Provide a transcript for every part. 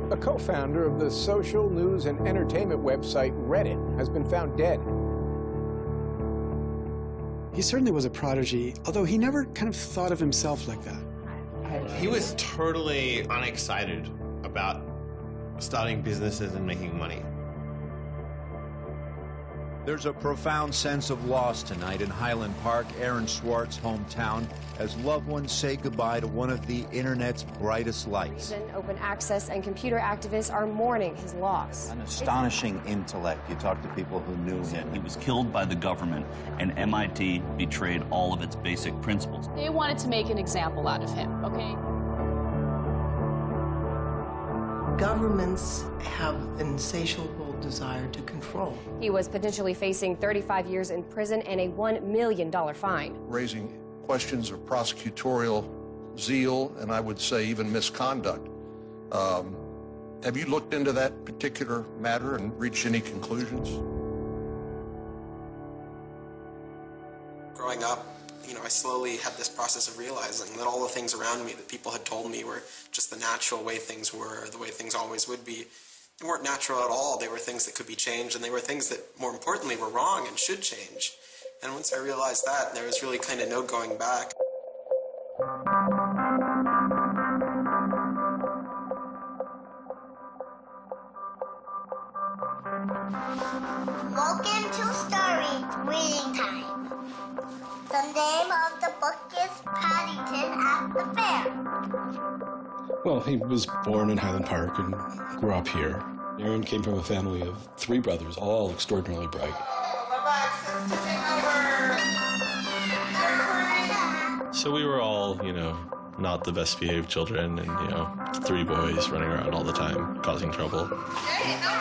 A co-founder of the social news and entertainment website Reddit has been found dead. He certainly was a prodigy, although he never kind of thought of himself like that. He was totally unexcited about starting businesses and making money. There's a profound sense of loss tonight in Highland Park, Aaron Swartz' hometown, as loved ones say goodbye to one of the internet's brightest lights. Open access and computer activists are mourning his loss. An astonishing intellect. You talk to people who knew him. He was killed by the government, and MIT betrayed all of its basic principles. They wanted to make an example out of him, okay? Governments have an insatiable desire to control. He was potentially facing 35 years in prison and a $1 million fine. Raising questions of prosecutorial zeal, and I would say even misconduct. Have you looked into that particular matter and reached any conclusions? Growing up, I slowly had this process of realizing that all the things around me that people had told me were just the natural way things were, the way things always would be. They weren't natural at all. They were things that could be changed, and they were things that, more importantly, were wrong and should change. And once I realized that, there was really kind of no going back. Welcome to Story Reading Time. The name of the book is Paddington at the Fair. Well, he was born in Highland Park and grew up here. Aaron came from a family of 3 brothers, all extraordinarily bright. So we were all, not the best behaved children and, 3 boys running around all the time, causing trouble. Hey, no.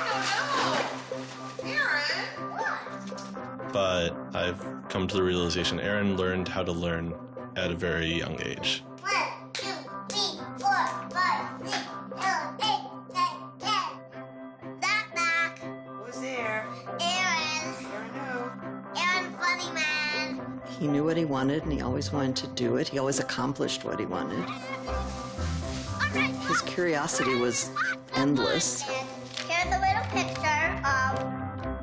But I've come to the realization Aaron learned how to learn at a very young age. 1, 2, 3, 4, 5, 6, 7, 8, 9, 10. Knock, knock. Who's there? Aaron. Aaron who? Aaron, funny man. He knew what he wanted, and he always wanted to do it. He always accomplished what he wanted. His curiosity was endless. Here's a little picture of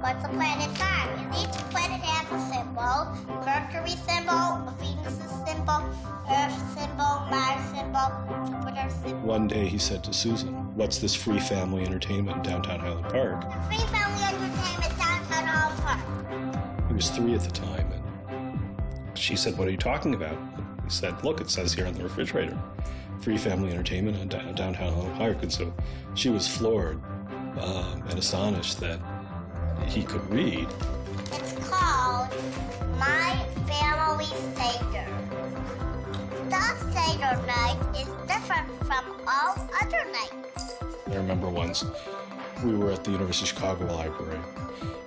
what's a planet are. And each planet has a symbol. Mercury symbol, Venus symbol, Earth symbol, Mars symbol, Jupiter symbol. One day he said to Susan, "What's this free family entertainment in downtown Highland Park?" Free family entertainment downtown Highland Park. He was 3 at the time, and she said, "What are you talking about?" He said, "Look, it says here on the refrigerator, free family entertainment in downtown Highland Park." And so she was floored and astonished that he could read. It's called My Family Seder. The Seder night is different from all other nights. I remember once we were at the University of Chicago Library.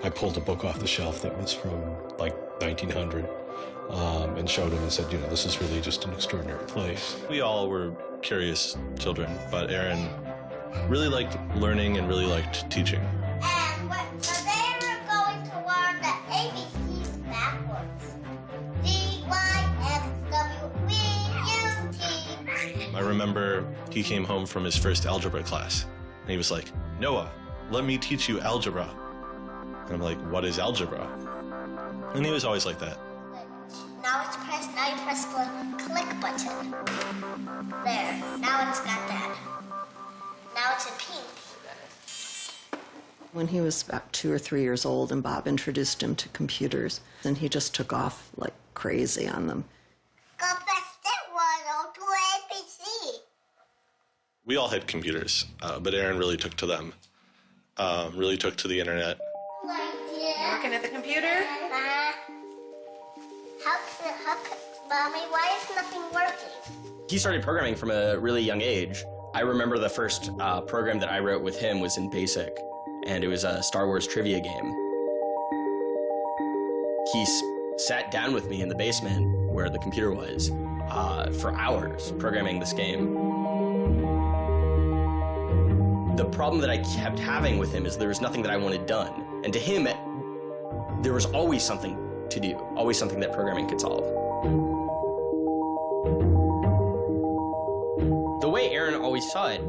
I pulled a book off the shelf that was from like 1900 and showed him and said, this is really just an extraordinary place. We all were curious children, but Aaron really liked learning and really liked teaching. And they were going to learn the ABCs backwards. D-Y-S-W-B-U-T. I remember he came home from his first algebra class, and he was like, "Noah, let me teach you algebra." And I'm like, "What is algebra?" And he was always like that. Now you press the click button. There, now it's got that. Now it's in pink. When he was about 2 or 3 years old and Bob introduced him to computers, and he just took off like crazy on them. Go fast one, do ABC. We all had computers, but Aaron really took to them, really took to the internet. Looking at the computer? Mommy, why is nothing working? He started programming from a really young age. I remember the first program that I wrote with him was in BASIC, and it was a Star Wars trivia game. He sat down with me in the basement where the computer was for hours programming this game. The problem that I kept having with him is there was nothing that I wanted done. And to him, there was always something to do, always something that programming could solve. The way Aaron always saw it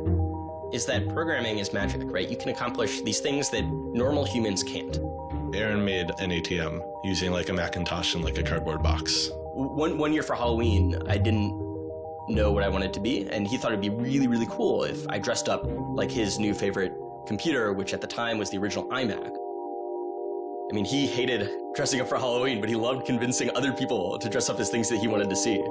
is that programming is magic, right? You can accomplish these things that normal humans can't. Aaron made an ATM using like a Macintosh and like a cardboard box. One year for Halloween, I didn't know what I wanted to be, and he thought it'd be really, really cool if I dressed up like his new favorite computer, which at the time was the original iMac. I mean, he hated dressing up for Halloween, but he loved convincing other people to dress up as things that he wanted to see.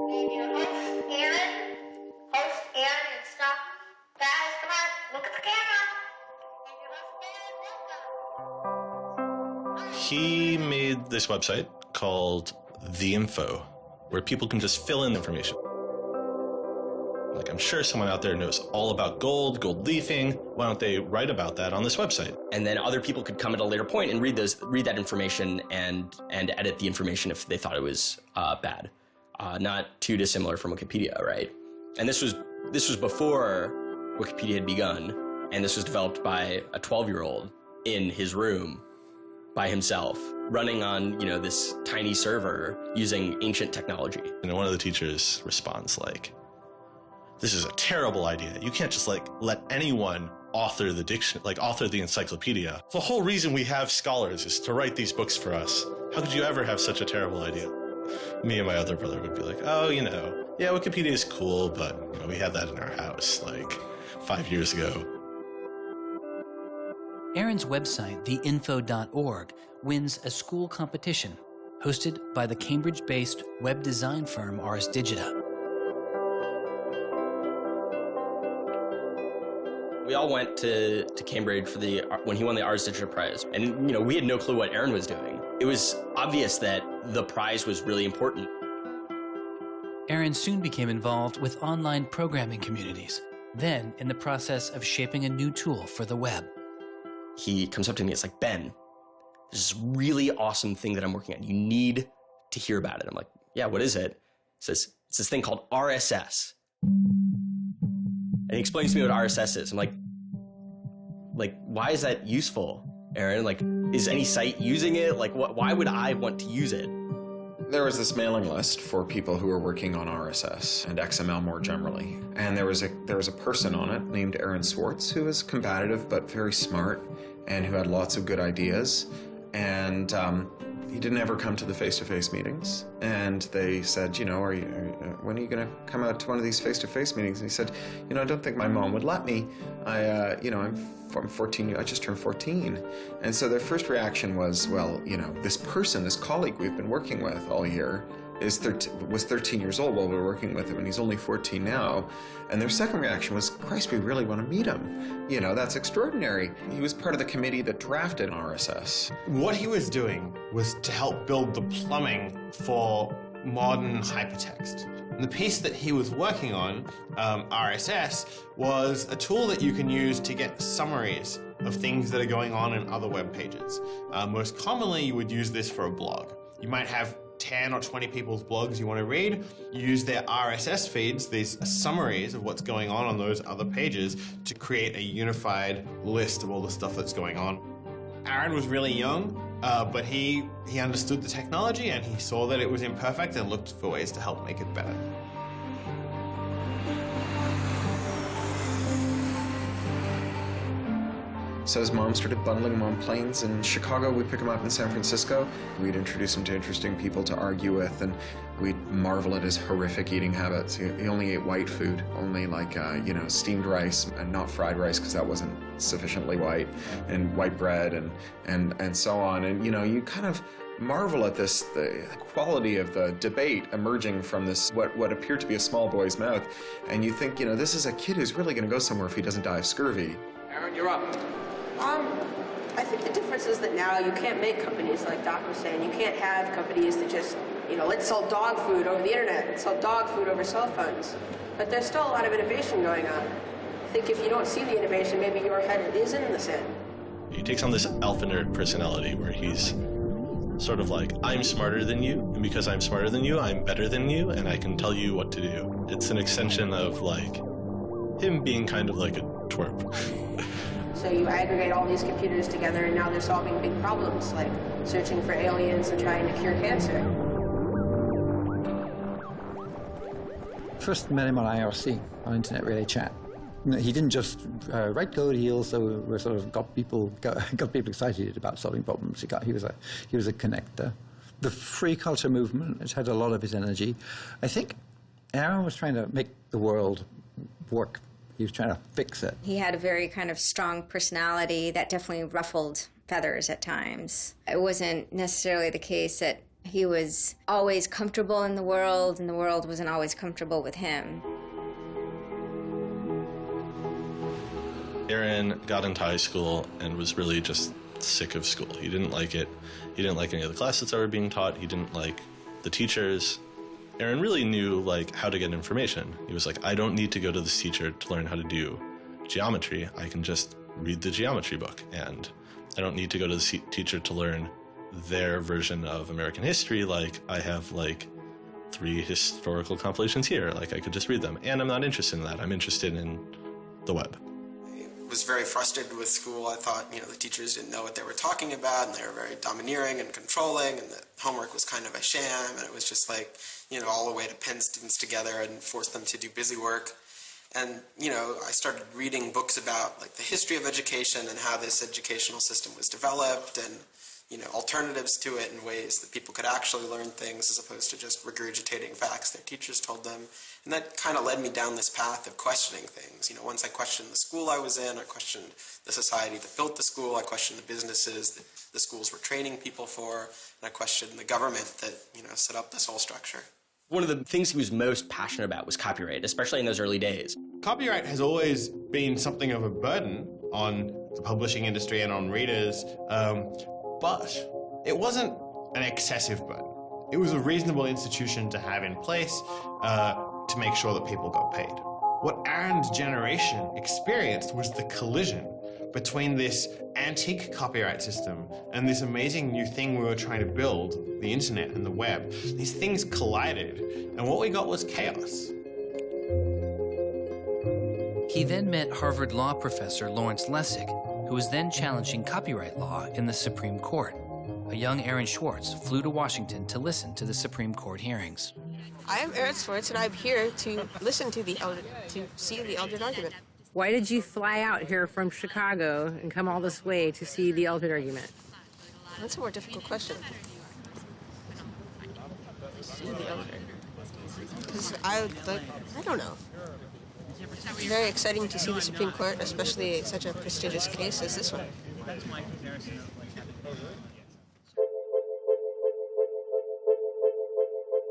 He made this website called The Info, where people can just fill in information. Like, I'm sure someone out there knows all about gold leafing. Why don't they write about that on this website? And then other people could come at a later point and read that information and edit the information if they thought it was bad. Not too dissimilar from Wikipedia, right? And this was before Wikipedia had begun, and this was developed by a 12-year-old in his room by himself, running on, this tiny server using ancient technology. And one of the teachers responds like, "This is a terrible idea. You can't just let anyone author the encyclopedia. The whole reason we have scholars is to write these books for us. How could you ever have such a terrible idea?" Me and my other brother would be like, "Oh, yeah, Wikipedia is cool, but we had that in our house like 5 years ago." Aaron's website, theinfo.org, wins a school competition hosted by the Cambridge-based web design firm Ars Digita. We all went to Cambridge for when he won the Ars Digita Prize. And, we had no clue what Aaron was doing. It was obvious that the prize was really important. Aaron soon became involved with online programming communities, then in the process of shaping a new tool for the web. He comes up to me, it's like, "Ben, there's this really awesome thing that I'm working on. You need to hear about it." I'm like, "Yeah, what is it?" He says, "It's this thing called RSS." And he explains to me what RSS is. I'm like, why is that useful, Aaron? Is any site using it? Why would I want to use it? There was this mailing list for people who were working on RSS and XML more generally. And there was a person on it named Aaron Swartz who was combative but very smart and who had lots of good ideas. And he didn't ever come to the face-to-face meetings. And they said, when are you going to come out to one of these face-to-face meetings? And he said, I don't think my mom would let me. I'm 14, I just turned 14. And so their first reaction was, well, this colleague we've been working with all year was 13 years old while we were working with him, and he's only 14 now. And their second reaction was, Christ, we really want to meet him. That's extraordinary. He was part of the committee that drafted RSS. What he was doing was to help build the plumbing for modern hypertext. And the piece that he was working on, RSS, was a tool that you can use to get summaries of things that are going on in other web pages. Most commonly, you would use this for a blog. You might have 10 or 20 people's blogs you want to read. You use their RSS feeds, these summaries of what's going on those other pages, to create a unified list of all the stuff that's going on. Aaron was really young, but he understood the technology, and he saw that it was imperfect and looked for ways to help make it better. So his mom started bundling him on planes in Chicago. We'd pick him up in San Francisco. We'd introduce him to interesting people to argue with, and we'd marvel at his horrific eating habits. He only ate white food, only steamed rice and not fried rice because that wasn't sufficiently white, and white bread and so on. And you kind of marvel at the quality of the debate emerging from this, what appeared to be a small boy's mouth. And you think, this is a kid who's really going to go somewhere if he doesn't die of scurvy. Aaron, you're up. I think the difference is that now you can't make companies like Doc was saying. You can't have companies that just, let's sell dog food over the internet, let's sell dog food over cell phones. But there's still a lot of innovation going on. I think if you don't see the innovation, maybe your head is in the sand. He takes on this alpha nerd personality where he's sort of like, I'm smarter than you, and because I'm smarter than you, I'm better than you, and I can tell you what to do. It's an extension of him being kind of like a twerp. So you aggregate all these computers together, and now they're solving big problems, like searching for aliens and trying to cure cancer. First met him on IRC, on Internet Relay Chat. He didn't just write code. He also sort of got people excited about solving problems. He was a connector. The free culture movement has had a lot of his energy. I think Aaron was trying to make the world work. He was trying to fix it. He had a very kind of strong personality that definitely ruffled feathers at times. It wasn't necessarily the case that he was always comfortable in the world and the world wasn't always comfortable with him. Aaron got into high school and was really just sick of school. He didn't like it. He didn't like any of the classes that were being taught. He didn't like the teachers. Aaron really knew how to get information. He was like, I don't need to go to this teacher to learn how to do geometry. I can just read the geometry book, and I don't need to go to the teacher to learn their version of American history. I have 3 historical compilations here. I could just read them, and I'm not interested in that. I'm interested in the web. I was very frustrated with school. I thought, the teachers didn't know what they were talking about, and they were very domineering and controlling, and the homework was kind of a sham, and it was just all a way to pin students together and force them to do busy work. And, I started reading books about, the history of education and how this educational system was developed, and, alternatives to it in ways that people could actually learn things as opposed to just regurgitating facts their teachers told them. And that kind of led me down this path of questioning things. Once I questioned the school I was in, I questioned the society that built the school, I questioned the businesses that the schools were training people for, and I questioned the government that, set up this whole structure. One of the things he was most passionate about was copyright, especially in those early days. Copyright has always been something of a burden on the publishing industry and on readers, but it wasn't an excessive burden. It was a reasonable institution to have in place to make sure that people got paid. What Aaron's generation experienced was the collision between this antique copyright system and this amazing new thing we were trying to build, the internet and the web. These things collided, and what we got was chaos. He then met Harvard law professor Lawrence Lessig, who was then challenging copyright law in the Supreme Court. A young Aaron Swartz flew to Washington to listen to the Supreme Court hearings. I am Aaron Swartz, and I'm here to listen to see the Eldred argument. Why did you fly out here from Chicago and come all this way to see the Eldred argument? That's a more difficult question. See the Eldred. Because I don't know. It's very exciting to see the Supreme Court, especially such a prestigious case as this one.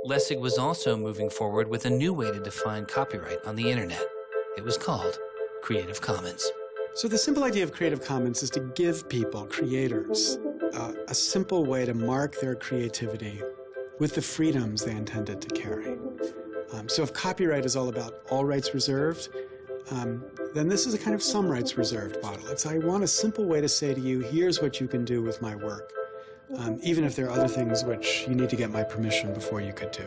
Lessig was also moving forward with a new way to define copyright on the internet. It was called Creative Commons. So the simple idea of Creative Commons is to give people, creators, a simple way to mark their creativity with the freedoms they intended to carry. So if copyright is all about all rights reserved, then this is a kind of some rights reserved model. It's I want a simple way to say to you, here's what you can do with my work, even if there are other things which you need to get my permission before you could do.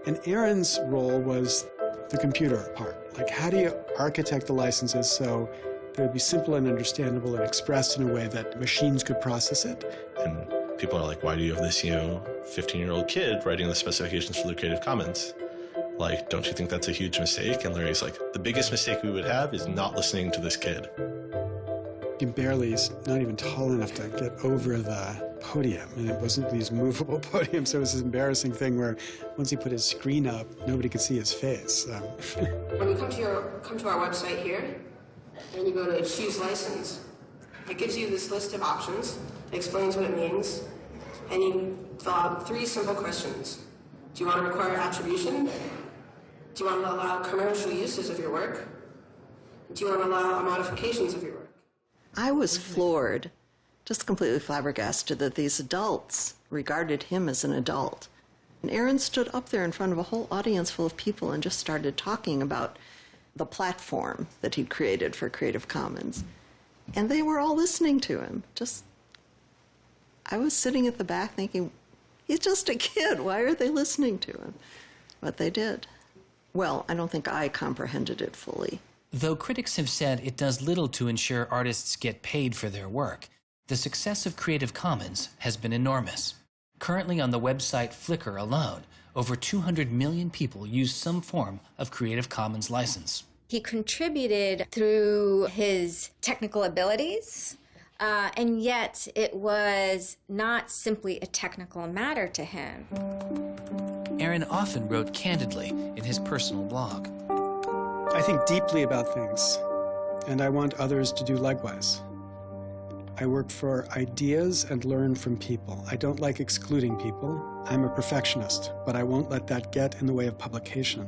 And Aaron's role was the computer part. How do you architect the licenses so they would be simple and understandable and expressed in a way that machines could process it? And people are like, why do you have this, 15-year-old kid writing the specifications for the Creative Commons? Don't you think that's a huge mistake? And Larry's like, the biggest mistake we would have is not listening to this kid. He's not even tall enough to get over the podium, and it wasn't these movable podiums, so it was this embarrassing thing where once he put his screen up, nobody could see his face. When you come to our website here, and you go to Choose License, it gives you this list of options, it explains what it means, and you fill out 3 simple questions. Do you want to require attribution? Do you want to allow commercial uses of your work? Do you want to allow modifications of your work? I was floored, just completely flabbergasted that these adults regarded him as an adult. And Aaron stood up there in front of a whole audience full of people and just started talking about the platform that he'd created for Creative Commons. And they were all listening to him. I was sitting at the back thinking, he's just a kid. Why are they listening to him? But they did. Well, I don't think I comprehended it fully. Though critics have said it does little to ensure artists get paid for their work, the success of Creative Commons has been enormous. Currently on the website Flickr alone, over 200 million people use some form of Creative Commons license. He contributed through his technical abilities, and yet it was not simply a technical matter to him. Aaron often wrote candidly in his personal blog. I think deeply about things, and I want others to do likewise. I work for ideas and learn from people. I don't like excluding people. I'm a perfectionist, but I won't let that get in the way of publication.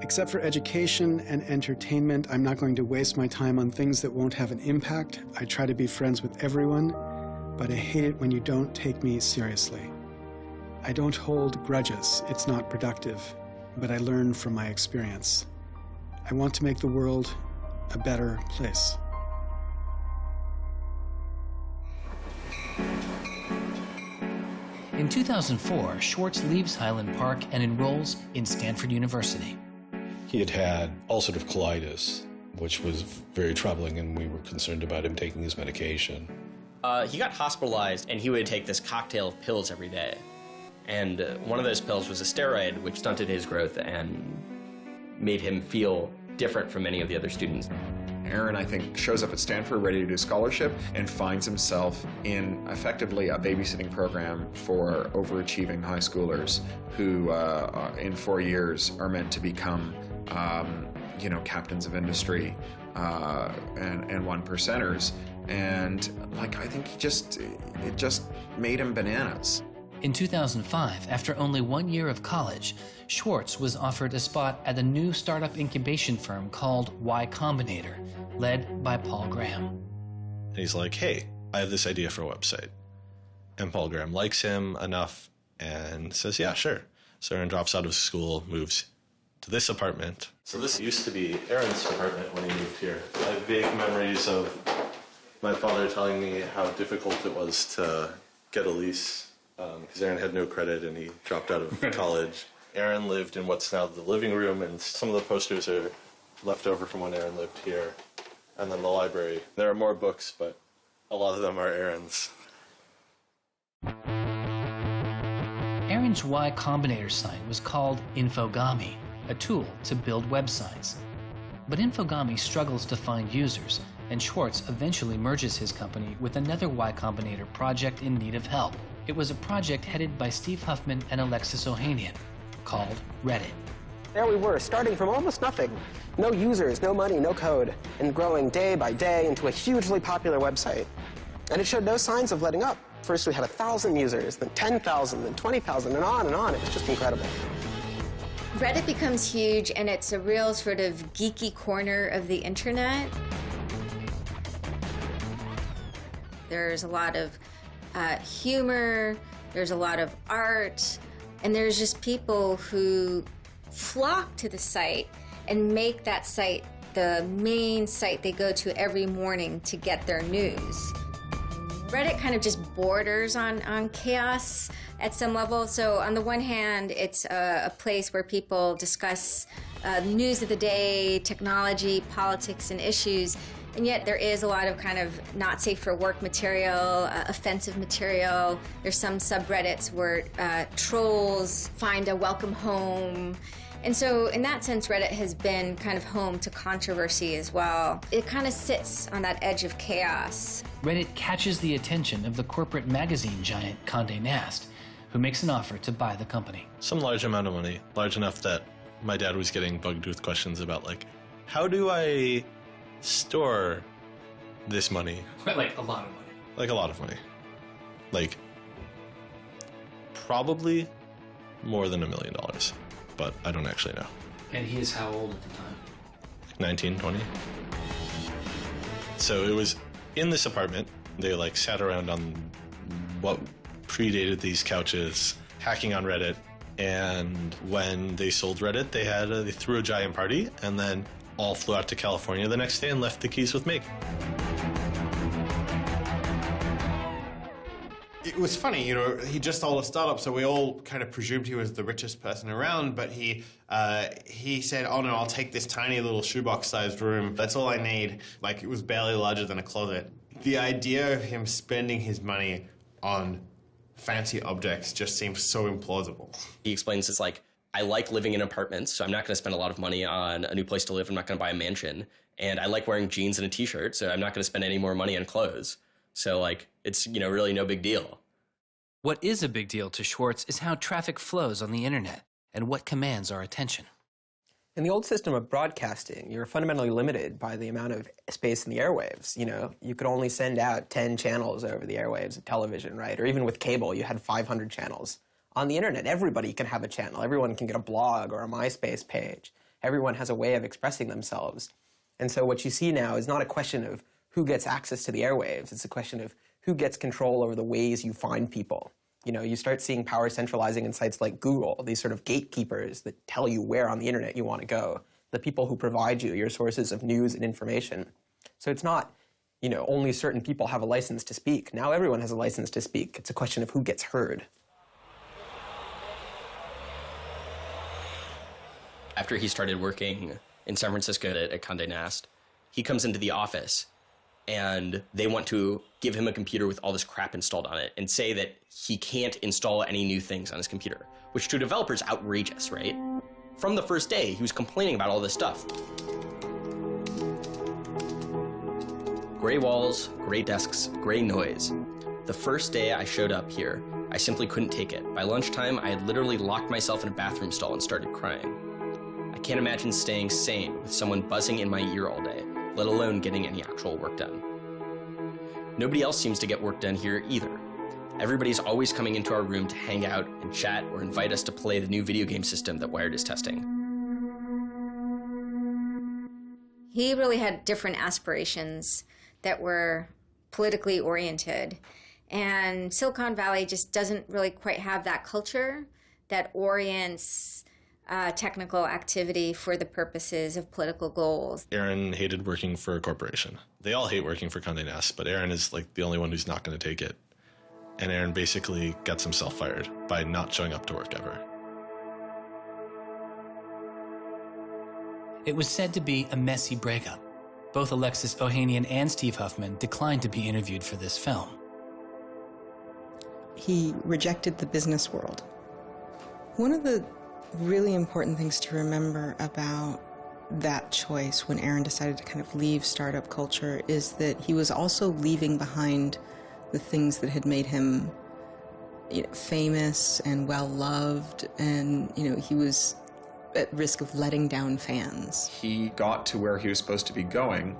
Except for education and entertainment, I'm not going to waste my time on things that won't have an impact. I try to be friends with everyone, but I hate it when you don't take me seriously. I don't hold grudges. It's not productive, but I learn from my experience. I want to make the world a better place. In 2004, Swartz leaves Highland Park and enrolls in Stanford University. He had had ulcerative colitis, which was very troubling, and we were concerned about him taking his medication. He got hospitalized, and he would take this cocktail of pills every day. And one of those pills was a steroid, which stunted his growth and made him feel different from many of the other students. Aaron, I think, shows up at Stanford ready to do scholarship and finds himself in effectively a babysitting program for overachieving high schoolers who, in 4 years, are meant to become, captains of industry and one percenters. And I think it just made him bananas. In 2005, after only 1 year of college, Swartz was offered a spot at a new startup incubation firm called Y Combinator, led by Paul Graham. And he's like, hey, I have this idea for a website. And Paul Graham likes him enough and says, yeah, sure. So Aaron drops out of school, moves to this apartment. So this used to be Aaron's apartment when he moved here. I have vague memories of my father telling me how difficult it was to get a lease because Aaron had no credit and he dropped out of college. Aaron lived in what's now the living room, and some of the posters are left over from when Aaron lived here. And then the library. There are more books, but a lot of them are Aaron's. Aaron's Y Combinator site was called Infogami, a tool to build websites. But Infogami struggles to find users, and Swartz eventually merges his company with another Y Combinator project in need of help. It was a project headed by Steve Huffman and Alexis Ohanian, called Reddit. There we were, starting from almost nothing. No users, no money, no code, and growing day by day into a hugely popular website. And it showed no signs of letting up. First we had 1,000 users, then 10,000, then 20,000, and on and on. It was just incredible. Reddit becomes huge, and it's a real sort of geeky corner of the internet. There's a lot of humor, there's a lot of art, and there's just people who flock to the site and make that site the main site they go to every morning to get their news. Reddit kind of just borders on chaos at some level. So on the one hand, it's a place where people discuss news of the day, technology, politics, and issues. And yet there is a lot of kind of not safe for work material, offensive material. There's some subreddits where trolls find a welcome home. And so in that sense, Reddit has been kind of home to controversy as well. It kind of sits on that edge of chaos. Reddit catches the attention of the corporate magazine giant Condé Nast, who makes an offer to buy the company. Some large amount of money, large enough that my dad was getting bugged with questions about, how do I store this money? Like a lot of money. Like a lot of money. Probably more than $1 million. But I don't actually know. And he is how old at the time? 19, 20. So it was in this apartment. They sat around on what predated these couches, hacking on Reddit. And when they sold Reddit, they threw a giant party and then all flew out to California the next day and left the keys with me. It was funny, he just sold a startup, so we all kind of presumed he was the richest person around, but he said, oh no, I'll take this tiny little shoebox-sized room. That's all I need. It was barely larger than a closet. The idea of him spending his money on fancy objects just seems so implausible. He explains it's I like living in apartments, so I'm not going to spend a lot of money on a new place to live. I'm not going to buy a mansion. And I like wearing jeans and a t-shirt, so I'm not going to spend any more money on clothes. So, like, it's, you know, really no big deal. What is a big deal to Swartz is how traffic flows on the internet and what commands our attention. In the old system of broadcasting, you were fundamentally limited by the amount of space in the airwaves. You know, you could only send out 10 channels over the airwaves of television, right? Or even with cable, you had 500 channels. On the internet, everybody can have a channel. Everyone can get a blog or a MySpace page. Everyone has a way of expressing themselves. And so what you see now is not a question of who gets access to the airwaves. It's a question of who gets control over the ways you find people. You know, you start seeing power centralizing in sites like Google, these sort of gatekeepers that tell you where on the internet you want to go, the people who provide you your sources of news and information. So it's not, you know, only certain people have a license to speak. Now everyone has a license to speak. It's a question of who gets heard. After he started working in San Francisco at Condé Nast, he comes into the office and they want to give him a computer with all this crap installed on it and say that he can't install any new things on his computer, which to developers is outrageous, right? From the first day, he was complaining about all this stuff. Gray walls, gray desks, gray noise. The first day I showed up here, I simply couldn't take it. By lunchtime, I had literally locked myself in a bathroom stall and started crying. I can't imagine staying sane with someone buzzing in my ear all day, let alone getting any actual work done. Nobody else seems to get work done here either. Everybody's always coming into our room to hang out and chat or invite us to play the new video game system that Wired is testing. He really had different aspirations that were politically oriented. And Silicon Valley just doesn't really quite have that culture that orients technical activity for the purposes of political goals. Aaron hated working for a corporation. They all hate working for Condé Nast, but Aaron is like the only one who's not going to take it. And Aaron basically gets himself fired by not showing up to work ever. It was said to be a messy breakup. Both Alexis Ohanian and Steve Huffman declined to be interviewed for this film. He rejected the business world. One of the really important things to remember about that choice when Aaron decided to kind of leave startup culture is that he was also leaving behind the things that had made him, you know, famous and well-loved, and, you know, he was at risk of letting down fans. He got to where he was supposed to be going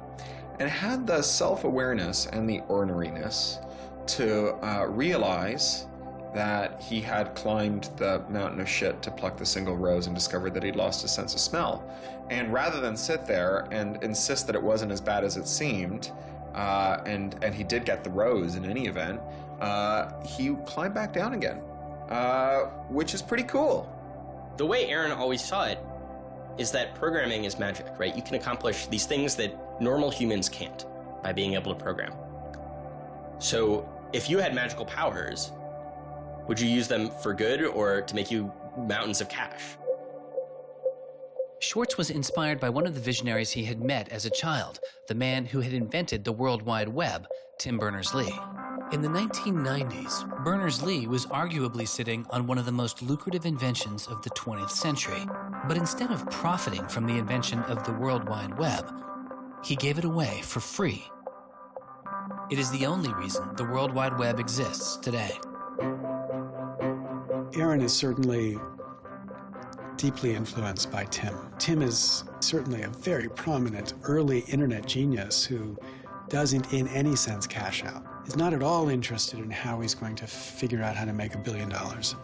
and had the self-awareness and the orneriness to realize that he had climbed the mountain of shit to pluck the single rose and discovered that he'd lost his sense of smell. And rather than sit there and insist that it wasn't as bad as it seemed, and he did get the rose in any event, he climbed back down again, which is pretty cool. The way Aaron always saw it is that programming is magic, right? You can accomplish these things that normal humans can't by being able to program. So if you had magical powers, would you use them for good or to make you mountains of cash? Swartz was inspired by one of the visionaries he had met as a child, the man who had invented the World Wide Web, Tim Berners-Lee. In the 1990s, Berners-Lee was arguably sitting on one of the most lucrative inventions of the 20th century. But instead of profiting from the invention of the World Wide Web, he gave it away for free. It is the only reason the World Wide Web exists today. Aaron is certainly deeply influenced by Tim. Tim is certainly a very prominent early internet genius who doesn't in any sense cash out. He's not at all interested in how he's going to figure out how to make $1 billion.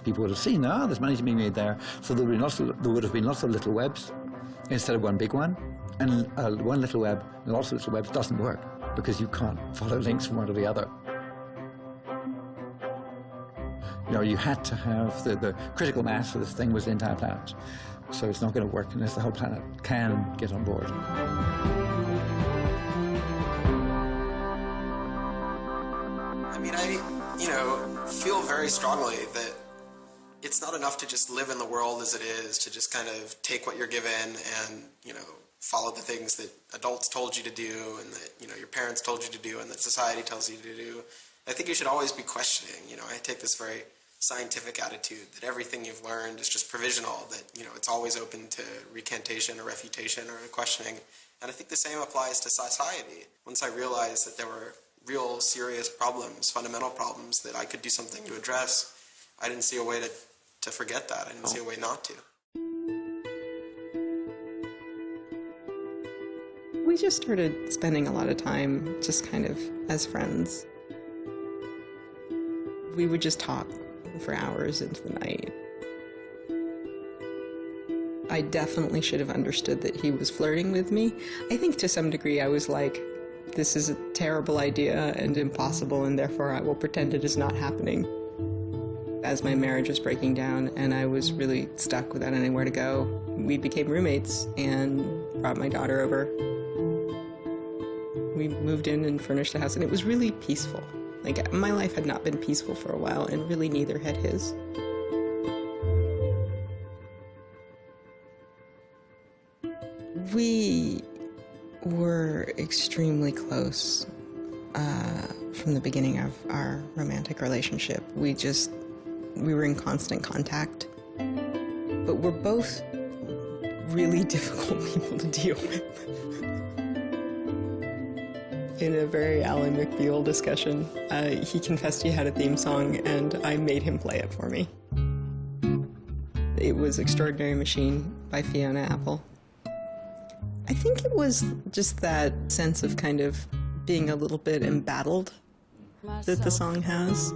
People would have seen, there's money to be made there. So there would have been lots of little webs instead of one big one. And one little web and lots of little webs doesn't work because you can't follow links from one to the other. You know, you had to have the critical mass of this thing was the entire planet. So it's not going to work unless the whole planet can get on board. I mean, I feel very strongly that it's not enough to just live in the world as it is, to just kind of take what you're given and, follow the things that adults told you to do and that, your parents told you to do and that society tells you to do. I think you should always be questioning. I take this very scientific attitude that everything you've learned is just provisional, that, you know, it's always open to recantation or refutation or questioning. And I think the same applies to society. Once I realized that there were real serious problems, fundamental problems that I could do something to address, I didn't see a way to forget that. I didn't see a way not to. We just started spending a lot of time just kind of as friends. We would just talk for hours into the night. I definitely should have understood that he was flirting with me. I think to some degree I was like, this is a terrible idea and impossible, and therefore I will pretend it is not happening. As my marriage was breaking down and I was really stuck without anywhere to go, we became roommates and brought my daughter over. We moved in and furnished the house, and it was really peaceful. Like, my life had not been peaceful for a while, and really neither had his. We were extremely close from the beginning of our romantic relationship. We were in constant contact. But we're both really difficult people to deal with. In a very Alan McBeal discussion, he confessed he had a theme song, and I made him play it for me. It was Extraordinary Machine by Fiona Apple. I think it was just that sense of kind of being a little bit embattled that the song has.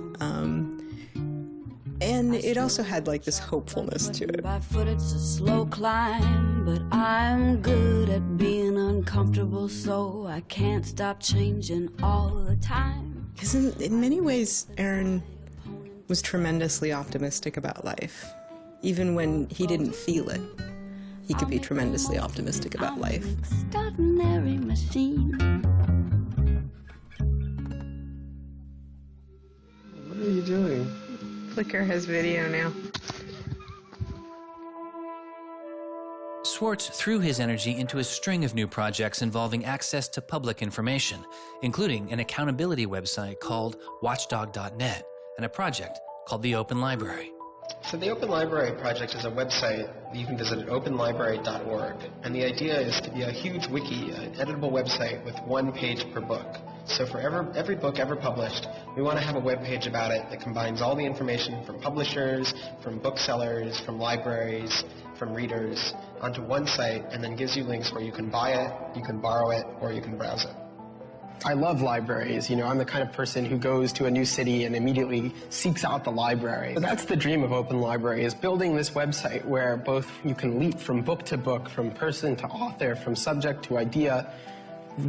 And it also had like this hopefulness to it. By foot it's a slow climb, but I'm good at being uncomfortable, so I can't stop changing all the time. Because in many ways, Aaron was tremendously optimistic about life. Even when he didn't feel it, he could be tremendously optimistic about life. Extraordinary machine. What are you doing? Flickr has video now. Swartz threw his energy into a string of new projects involving access to public information, including an accountability website called watchdog.net and a project called the Open Library. So the Open Library project is a website that you can visit at openlibrary.org. And the idea is to be a huge wiki, an editable website with one page per book. So for every book ever published, we want to have a web page about it that combines all the information from publishers, from booksellers, from libraries, from readers onto one site, and then gives you links where you can buy it, you can borrow it, or you can browse it. I love libraries. You know, I'm the kind of person who goes to a new city and immediately seeks out the library. So that's the dream of Open Library, is building this website where both you can leap from book to book, from person to author, from subject to idea,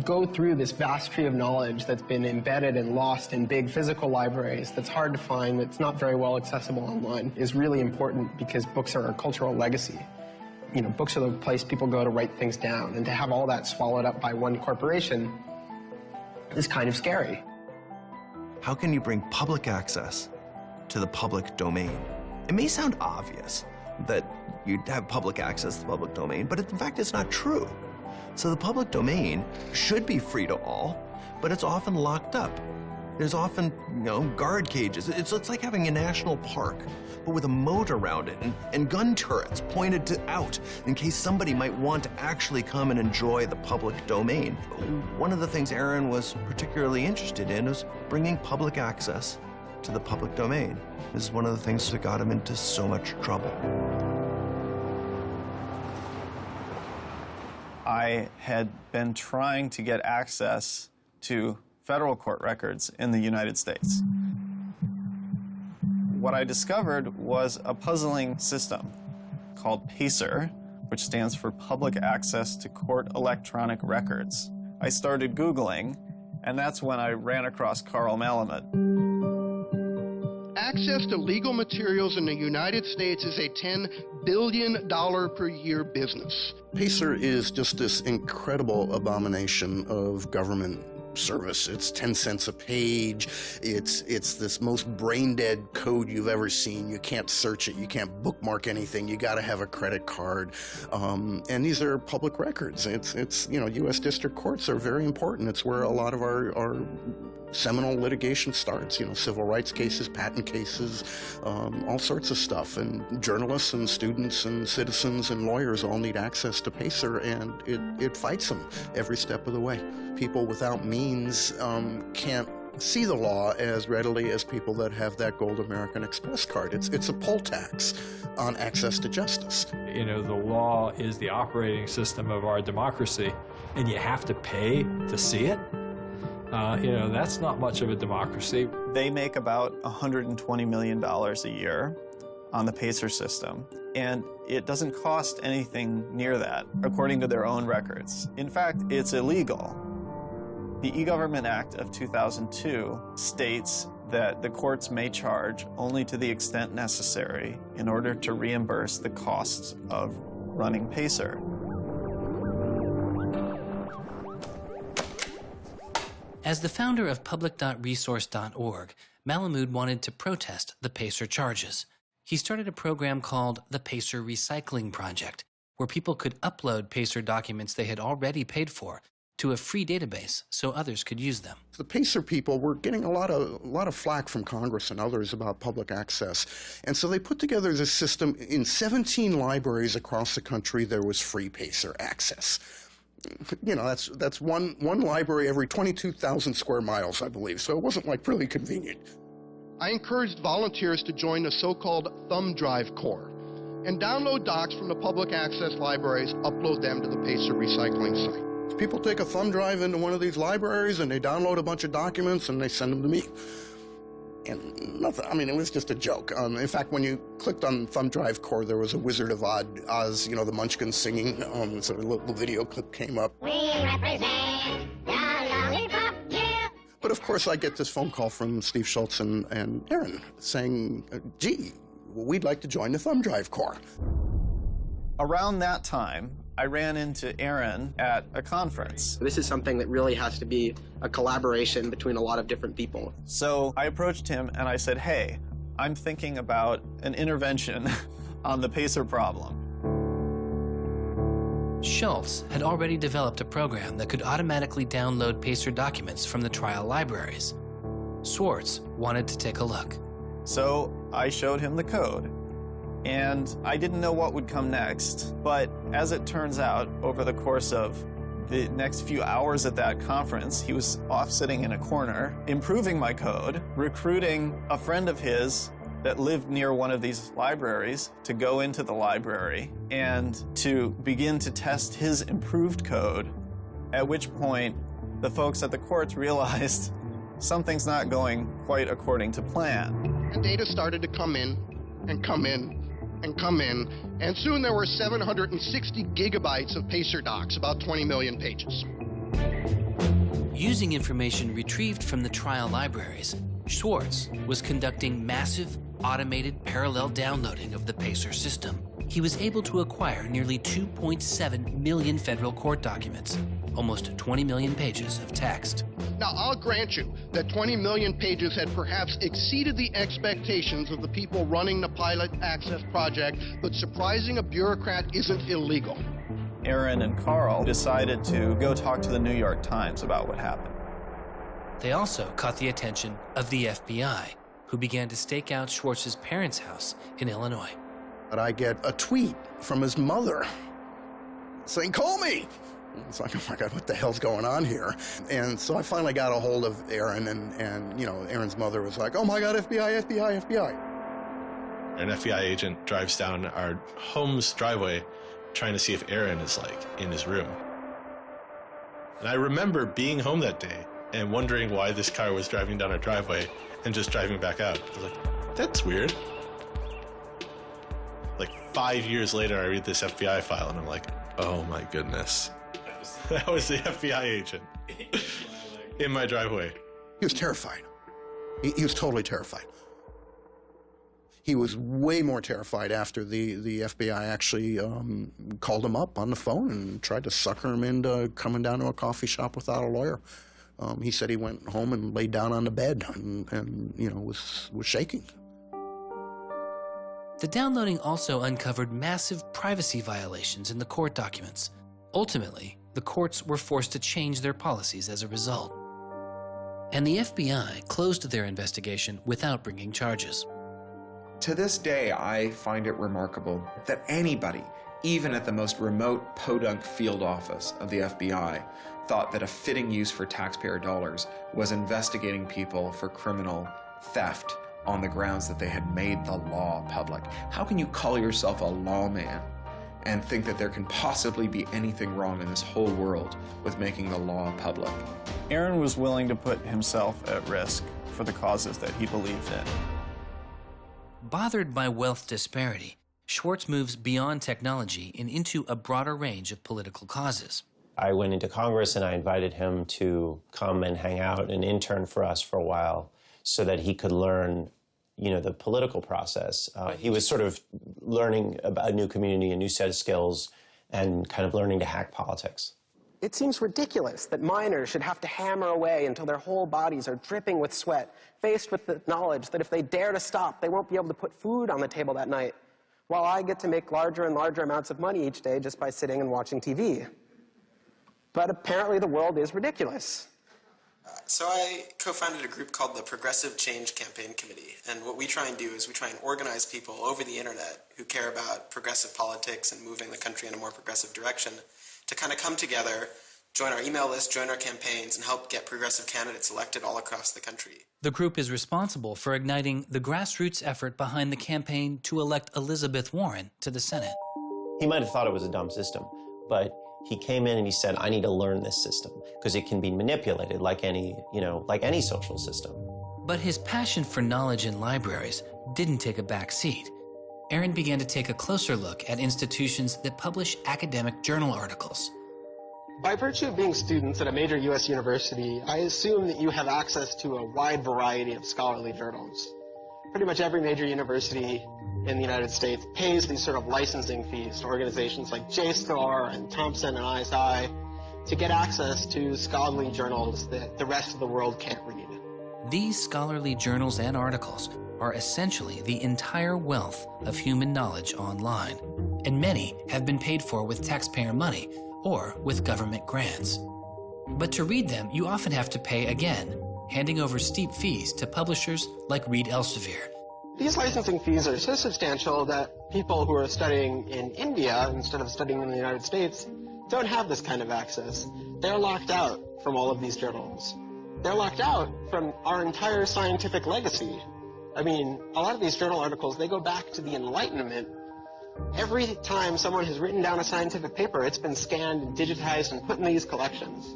go through this vast tree of knowledge that's been embedded and lost in big physical libraries that's hard to find, that's not very well accessible online, is really important because books are a cultural legacy. You know, books are the place people go to write things down, and to have all that swallowed up by one corporation is kind of scary. How can you bring public access to the public domain? It may sound obvious that you'd have public access to the public domain, but in fact it's not true. So the public domain should be free to all, but it's often locked up. There's often, guard cages. It's like having a national park, but with a moat around it and gun turrets pointed out in case somebody might want to actually come and enjoy the public domain. One of the things Aaron was particularly interested in was bringing public access to the public domain. This is one of the things that got him into so much trouble. I had been trying to get access to federal court records in the United States. What I discovered was a puzzling system called PACER, which stands for Public Access to Court Electronic Records. I started Googling, and that's when I ran across Carl Malamud. Access to legal materials in the United States is a $10 billion per year business. PACER is just this incredible abomination of government service. It's 10 cents a page. It's this most brain-dead code you've ever seen. You can't search it. You can't bookmark anything. You got to have a credit card. And these are public records. It's you know, U.S. district courts are very important. It's where a lot of our seminal litigation starts, you know, civil rights cases, patent cases, all sorts of stuff. And journalists and students and citizens and lawyers all need access to PACER, and it fights them every step of the way. People without means can't see the law as readily as people that have that gold American Express card. It's a poll tax on access to justice. You know, the law is the operating system of our democracy, and you have to pay to see it. You know, that's not much of a democracy. They make about $120 million a year on the PACER system, and it doesn't cost anything near that, according to their own records. In fact, it's illegal. The E-Government Act of 2002 states that the courts may charge only to the extent necessary in order to reimburse the costs of running PACER. As the founder of public.resource.org, Malamud wanted to protest the PACER charges. He started a program called the PACER Recycling Project, where people could upload PACER documents they had already paid for to a free database so others could use them. The PACER people were getting a lot of flack from Congress and others about public access. And so they put together this system. In 17 libraries across the country, there was free PACER access. You know, that's one library every 22,000 square miles, I believe, so it wasn't like really convenient. I encouraged volunteers to join the so-called Thumb Drive Corps and download docs from the public access libraries, upload them to the PACER recycling site. People take a thumb drive into one of these libraries and they download a bunch of documents and they send them to me. And nothing, I mean, it was just a joke. In fact, when you clicked on Thumb Drive Core, there was a Wizard of Oz, you know, the Munchkins singing, so a little video clip came up. We represent the lollipop, yeah. But of course, I get this phone call from Steve Schultz and Aaron saying, gee, we'd like to join the Thumb Drive Corps. Around that time, I ran into Aaron at a conference. This is something that really has to be a collaboration between a lot of different people. So I approached him and I said, hey, I'm thinking about an intervention on the PACER problem. Schultz had already developed a program that could automatically download PACER documents from the trial libraries. Swartz wanted to take a look. So I showed him the code. And I didn't know what would come next, but as it turns out, over the course of the next few hours at that conference, he was off sitting in a corner, improving my code, recruiting a friend of his that lived near one of these libraries to go into the library and to begin to test his improved code, at which point the folks at the courts realized something's not going quite according to plan. And data started to come in and come in and come in, and soon there were 760 gigabytes of PACER docs, about 20 million pages. Using information retrieved from the trial libraries, Swartz was conducting massive, automated parallel downloading of the PACER system. He was able to acquire nearly 2.7 million federal court documents, almost 20 million pages of text. Now, I'll grant you that 20 million pages had perhaps exceeded the expectations of the people running the Pilot Access Project, but surprising a bureaucrat isn't illegal. Aaron and Carl decided to go talk to the New York Times about what happened. They also caught the attention of the FBI, who began to stake out Schwartz's parents' house in Illinois. But I get a tweet from his mother saying, call me. It's like, oh my God, what the hell's going on here? And so I finally got a hold of Aaron, and you know, Aaron's mother was like, oh my God, FBI, FBI, FBI. An FBI agent drives down our home's driveway trying to see if Aaron is like in his room. And I remember being home that day and wondering why this car was driving down our driveway and just driving back out. I was like, that's weird. Like 5 years later, I read this FBI file and I'm like, oh my goodness. That was the FBI agent in my driveway. He was terrified. He was totally terrified. He was way more terrified after the FBI actually called him up on the phone and tried to sucker him into coming down to a coffee shop without a lawyer. He said he went home and laid down on the bed and you know, was shaking. The downloading also uncovered massive privacy violations in the court documents. Ultimately, the courts were forced to change their policies as a result. And the FBI closed their investigation without bringing charges. To this day, I find it remarkable that anybody, even at the most remote podunk field office of the FBI, thought that a fitting use for taxpayer dollars was investigating people for criminal theft on the grounds that they had made the law public. How can you call yourself a lawman and think that there can possibly be anything wrong in this whole world with making the law public? Aaron was willing to put himself at risk for the causes that he believed in. Bothered by wealth disparity, Swartz moves beyond technology and into a broader range of political causes. I went into Congress and I invited him to come and hang out and intern for us for a while so that he could learn, you know, the political process. He was sort of learning about a new community, a new set of skills, and kind of learning to hack politics. It seems ridiculous that miners should have to hammer away until their whole bodies are dripping with sweat, faced with the knowledge that if they dare to stop, they won't be able to put food on the table that night, while I get to make larger and larger amounts of money each day just by sitting and watching TV. But apparently the world is ridiculous. So I co-founded a group called the Progressive Change Campaign Committee, and what we try and do is we try and organize people over the internet who care about progressive politics and moving the country in a more progressive direction to kind of come together, join our email list, join our campaigns, and help get progressive candidates elected all across the country. The group is responsible for igniting the grassroots effort behind the campaign to elect Elizabeth Warren to the Senate. He might have thought it was a dumb system, but he came in and he said, I need to learn this system because it can be manipulated like any, you know, like any social system. But his passion for knowledge in libraries didn't take a back seat. Aaron began to take a closer look at institutions that publish academic journal articles. By virtue of being students at a major U.S. university, I assume that you have access to a wide variety of scholarly journals. Pretty much every major university in the United States pays these sort of licensing fees to organizations like JSTOR and Thomson and ISI to get access to scholarly journals that the rest of the world can't read. These scholarly journals and articles are essentially the entire wealth of human knowledge online, and many have been paid for with taxpayer money or with government grants. But to read them, you often have to pay again, handing over steep fees to publishers like Reed Elsevier. These licensing fees are so substantial that people who are studying in India instead of studying in the United States don't have this kind of access. They're locked out from all of these journals. They're locked out from our entire scientific legacy. I mean, a lot of these journal articles, they go back to the Enlightenment. Every time someone has written down a scientific paper, it's been scanned and digitized and put in these collections.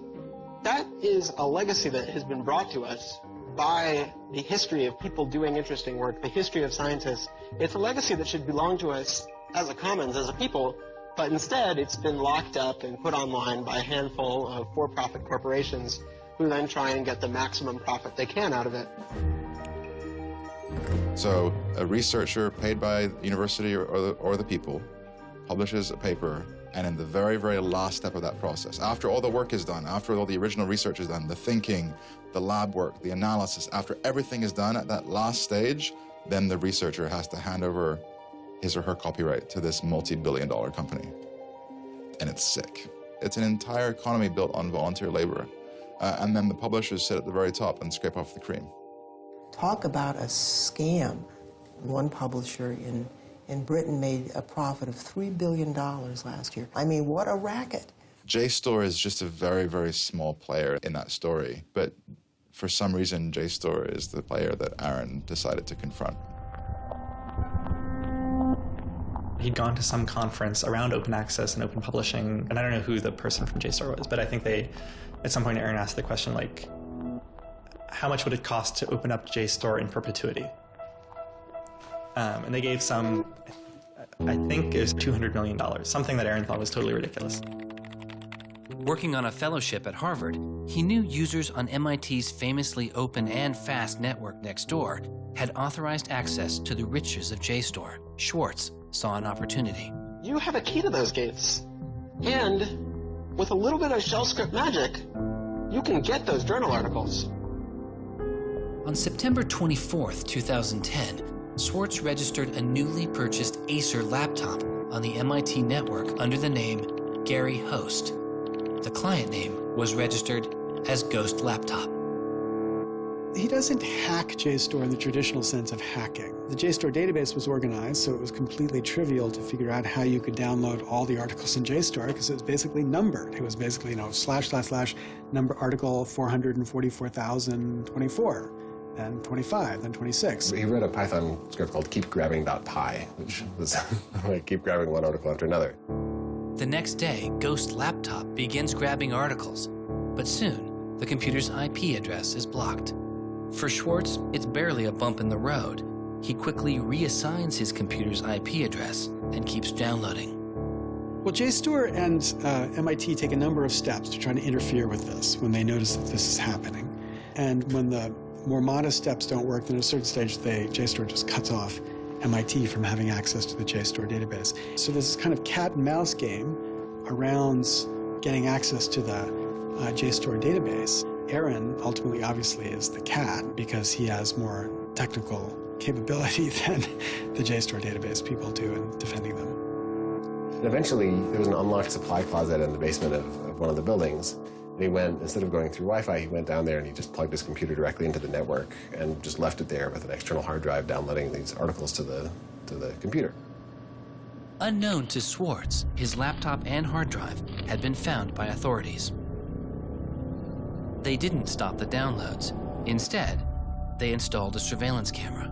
That is a legacy that has been brought to us by the history of people doing interesting work, the history of scientists. It's a legacy that should belong to us as a commons, as a people, but instead it's been locked up and put online by a handful of for-profit corporations who then try and get the maximum profit they can out of it. So a researcher paid by the university or the people publishes a paper, and in the very, very last step of that process, after all the work is done, after all the original research is done, the thinking, the lab work, the analysis, after everything is done at that last stage, then the researcher has to hand over his or her copyright to this multi-billion-dollar company. And it's sick. It's an entire economy built on volunteer labor. And then the publishers sit at the very top and scrape off the cream. Talk about a scam. One publisher in Britain made a profit of $3 billion last year. I mean, what a racket. JSTOR is just a very, very small player in that story, but for some reason, JSTOR is the player that Aaron decided to confront. He'd gone to some conference around open access and open publishing, and I don't know who the person from JSTOR was, but I think at some point Aaron asked the question, like, how much would it cost to open up JSTOR in perpetuity? And they gave some, I think it was $200 million, something that Aaron thought was totally ridiculous. Working on a fellowship at Harvard, he knew users on MIT's famously open and fast network Nextdoor had authorized access to the riches of JSTOR. Swartz saw an opportunity. You have a key to those gates. And with a little bit of shell script magic, you can get those journal articles. On September 24th, 2010, Swartz registered a newly purchased Acer laptop on the MIT network under the name Gary Host. The client name was registered as Ghost Laptop. He doesn't hack JSTOR in the traditional sense of hacking. The JSTOR database was organized, so it was completely trivial to figure out how you could download all the articles in JSTOR because it was basically numbered. It was basically, / number article 444,024, then 25, then 26. He wrote a Python script called keepgrabbing.py, which was like keep grabbing one article after another. The next day, Ghost Laptop begins grabbing articles, but soon the computer's IP address is blocked. For Swartz, it's barely a bump in the road. He quickly reassigns his computer's IP address and keeps downloading. Well, JSTOR and MIT take a number of steps to try to interfere with this when they notice that this is happening. And when the more modest steps don't work, then at a certain stage, JSTOR just cuts off MIT from having access to the JSTOR database. So there's this kind of cat and mouse game around getting access to the JSTOR database. Aaron ultimately, obviously, is the cat because he has more technical capability than the JSTOR database people do in defending them. And eventually, there was an unlocked supply closet in the basement of one of the buildings. And he went, instead of going through Wi-Fi, he went down there and he just plugged his computer directly into the network and just left it there with an external hard drive downloading these articles to the computer. Unknown to Swartz, his laptop and hard drive had been found by authorities. They didn't stop the downloads. Instead, they installed a surveillance camera.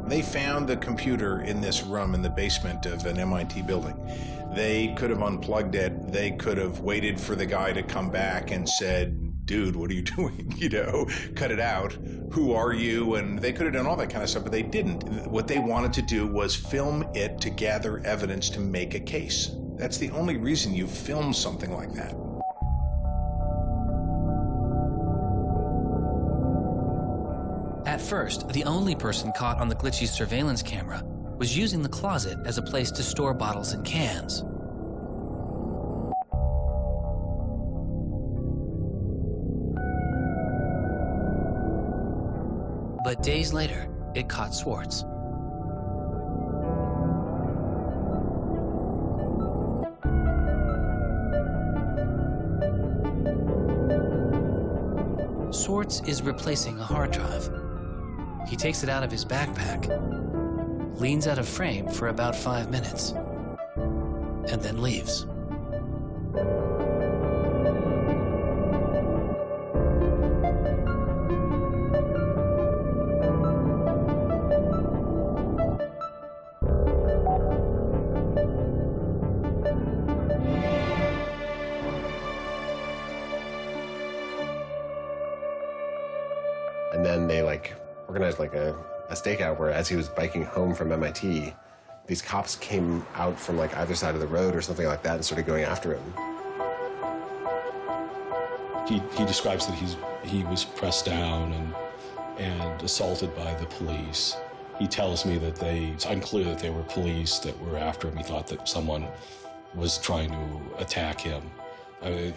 They found the computer in this room in the basement of an MIT building. They could have unplugged it. They could have waited for the guy to come back and said, dude, what are you doing? Cut it out. Who are you? And they could have done all that kind of stuff, but they didn't. What they wanted to do was film it to gather evidence to make a case. That's the only reason you film something like that. At first, the only person caught on the glitchy surveillance camera was using the closet as a place to store bottles and cans. But days later, it caught Swartz. Swartz is replacing a hard drive. He takes it out of his backpack, leans out of frame for about 5 minutes, and then leaves. And then they organized a stakeout where as he was biking home from MIT, these cops came out from either side of the road or something like that and started going after him. He describes that he was pressed down and assaulted by the police. He tells me that it's unclear that they were police that were after him. He thought that someone was trying to attack him.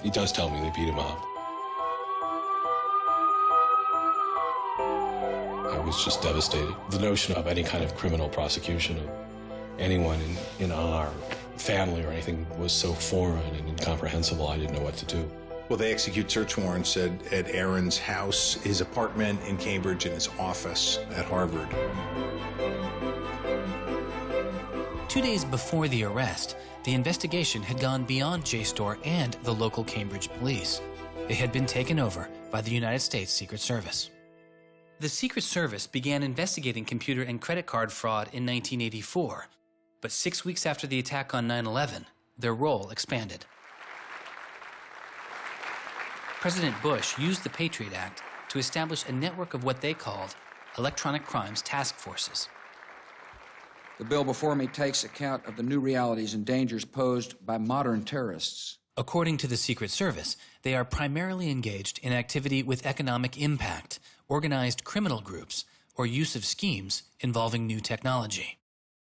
He does tell me they beat him up. I was just devastated. The notion of any kind of criminal prosecution of anyone in our family or anything was so foreign and incomprehensible, I didn't know what to do. Well, they execute search warrants at Aaron's house, his apartment in Cambridge, and his office at Harvard. 2 days before the arrest, the investigation had gone beyond JSTOR and the local Cambridge police. It had been taken over by the United States Secret Service. The Secret Service began investigating computer and credit card fraud in 1984, but 6 weeks after the attack on 9/11, their role expanded. President Bush used the Patriot Act to establish a network of what they called electronic crimes task forces. The bill before me takes account of the new realities and dangers posed by modern terrorists. According to the Secret Service, they are primarily engaged in activity with economic impact, organized criminal groups, or use of schemes involving new technology.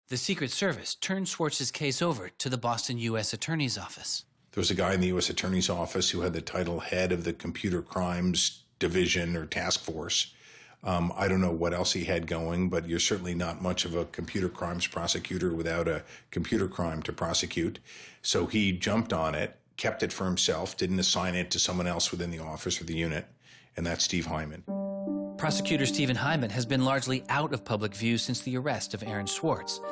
The Secret Service turned Swartz's case over to the Boston U.S. Attorney's Office. There was a guy in the U.S. Attorney's Office who had the title head of the Computer Crimes Division or Task Force. I don't know what else he had going, but you're certainly not much of a computer crimes prosecutor without a computer crime to prosecute. So he jumped on it, kept it for himself, didn't assign it to someone else within the office or the unit, and that's Steve Hyman. Prosecutor Stephen Hyman has been largely out of public view since the arrest of Aaron Swartz,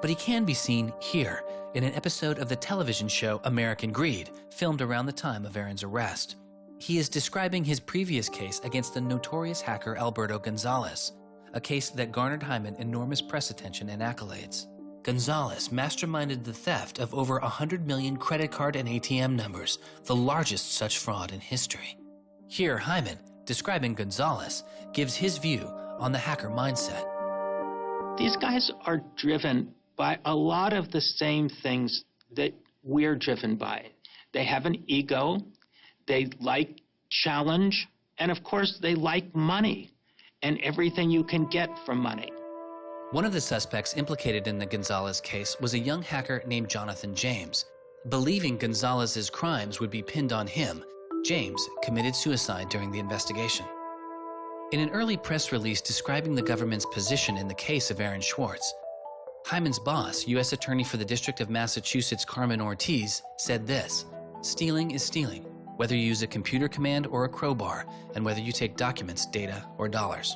but he can be seen here in an episode of the television show American Greed, filmed around the time of Aaron's arrest. He is describing his previous case against the notorious hacker Alberto Gonzalez, a case that garnered Hyman enormous press attention and accolades. Gonzalez masterminded the theft of over 100 million credit card and ATM numbers, the largest such fraud in history. Here, Hyman, describing Gonzalez, gives his view on the hacker mindset. These guys are driven by a lot of the same things that we're driven by. They have an ego, they like challenge, and of course they like money and everything you can get from money. One of the suspects implicated in the Gonzalez case was a young hacker named Jonathan James. Believing Gonzalez's crimes would be pinned on him, James committed suicide during the investigation. In an early press release describing the government's position in the case of Aaron Swartz, Hyman's boss, U.S. Attorney for the District of Massachusetts Carmen Ortiz, said this: "Stealing is stealing, whether you use a computer command or a crowbar, and whether you take documents, data, or dollars."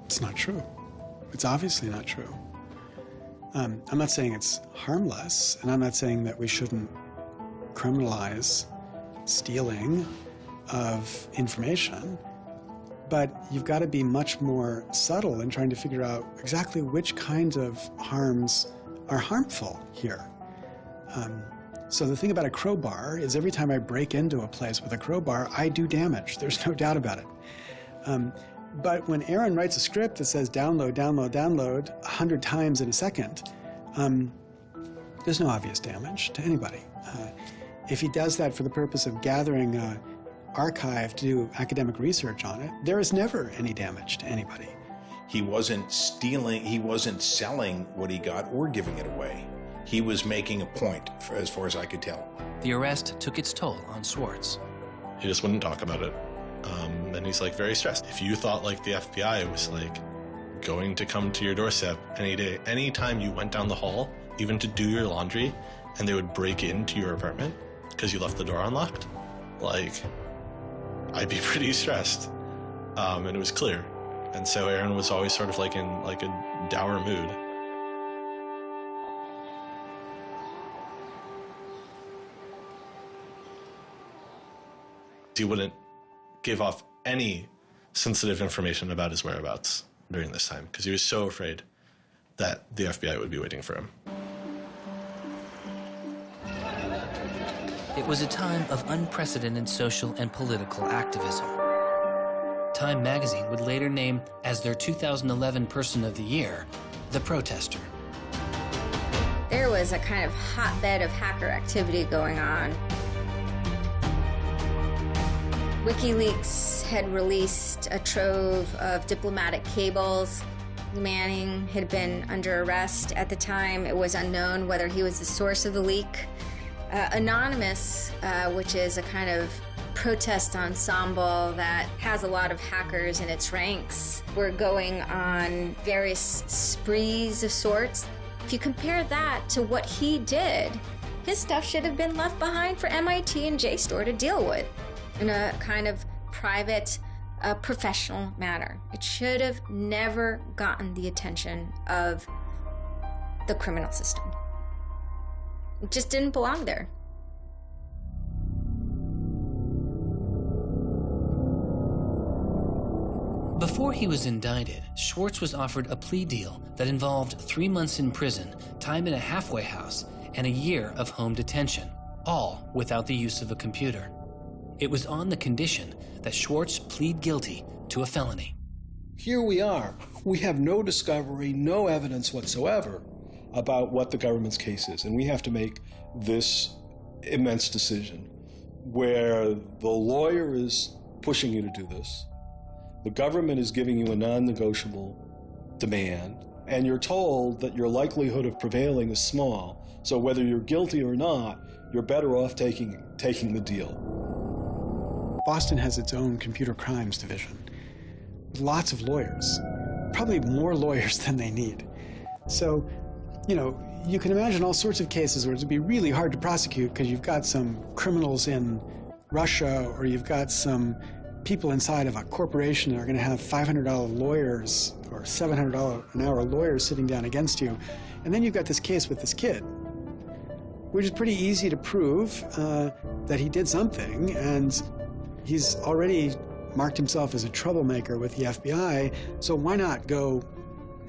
It's not true. It's obviously not true. I'm not saying it's harmless, and I'm not saying that we shouldn't criminalize stealing of information, but you've got to be much more subtle in trying to figure out exactly which kinds of harms are harmful here. So the thing about a crowbar is every time I break into a place with a crowbar, I do damage. There's no doubt about it. But when Aaron writes a script that says download, download, download 100 times in a second, there's no obvious damage to anybody. If he does that for the purpose of gathering an archive to do academic research on it, there is never any damage to anybody. He wasn't stealing, he wasn't selling what he got or giving it away. He was making a point, as far as I could tell. The arrest took its toll on Swartz. He just wouldn't talk about it. And he's like very stressed. If you thought like the FBI was like going to come to your doorstep any day, anytime you went down the hall, even to do your laundry, and they would break into your apartment because you left the door unlocked, like, I'd be pretty stressed. And it was clear. And so Aaron was always sort of like in like a dour mood. He wouldn't give off any sensitive information about his whereabouts during this time because he was so afraid that the FBI would be waiting for him. It was a time of unprecedented social and political activism. Time magazine would later name as their 2011 Person of the Year, the protester. There was a kind of hotbed of hacker activity going on. WikiLeaks had released a trove of diplomatic cables. Manning had been under arrest at the time. It was unknown whether he was the source of the leak. Anonymous, which is a kind of protest ensemble that has a lot of hackers in its ranks, were going on various sprees of sorts. If you compare that to what he did, his stuff should have been left behind for MIT and JSTOR to deal with in a kind of private, professional manner. It should have never gotten the attention of the criminal system. It just didn't belong there. Before he was indicted, Swartz was offered a plea deal that involved 3 months in prison, time in a halfway house, and a year of home detention, all without the use of a computer. It was on the condition that Swartz plead guilty to a felony. Here we are. We have no discovery, no evidence whatsoever about what the government's case is, and we have to make this immense decision where the lawyer is pushing you to do this, the government is giving you a non-negotiable demand, and you're told that your likelihood of prevailing is small, so whether you're guilty or not, you're better off taking the deal. Boston has its own computer crimes division. Lots of lawyers, probably more lawyers than they need. So, you know, you can imagine all sorts of cases where it'd be really hard to prosecute because you've got some criminals in Russia, or you've got some people inside of a corporation that are going to have $500 lawyers or $700 an hour lawyers sitting down against you. And then you've got this case with this kid, which is pretty easy to prove that he did something, and he's already marked himself as a troublemaker with the FBI, so why not go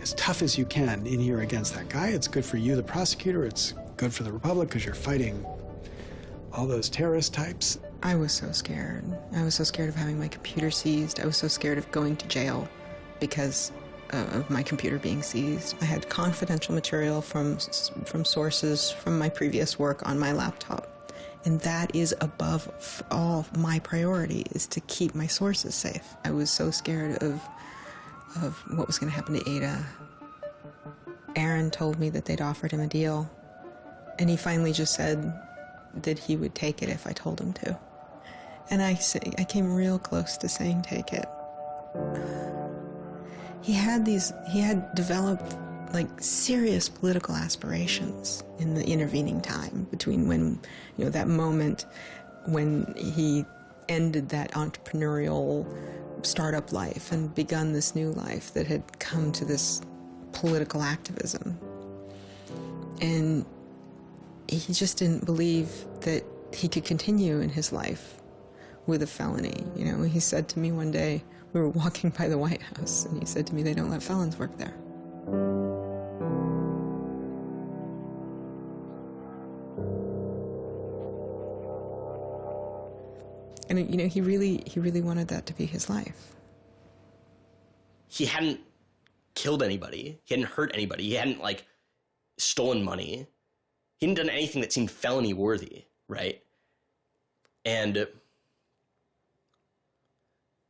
as tough as you can in here against that guy? It's good for you, the prosecutor. It's good for the Republic because you're fighting all those terrorist types. I was so scared. I was so scared of having my computer seized. I was so scared of going to jail because of my computer being seized. I had confidential material from sources from my previous work on my laptop. And that is above all my priority, is to keep my sources safe. I was so scared of what was going to happen to Ada. Aaron told me that they'd offered him a deal, and he finally just said that he would take it if I told him to. And I came real close to saying take it. He had developed like serious political aspirations in the intervening time between when, you know, that moment when he ended that entrepreneurial startup life and begun this new life that had come to this political activism. And he just didn't believe that he could continue in his life with a felony. You know, he said to me one day, we were walking by the White House, and he said to me, they don't let felons work there. And, you know, he really wanted that to be his life. He hadn't killed anybody. He hadn't hurt anybody. He hadn't, like, stolen money. He hadn't done anything that seemed felony worthy, right? And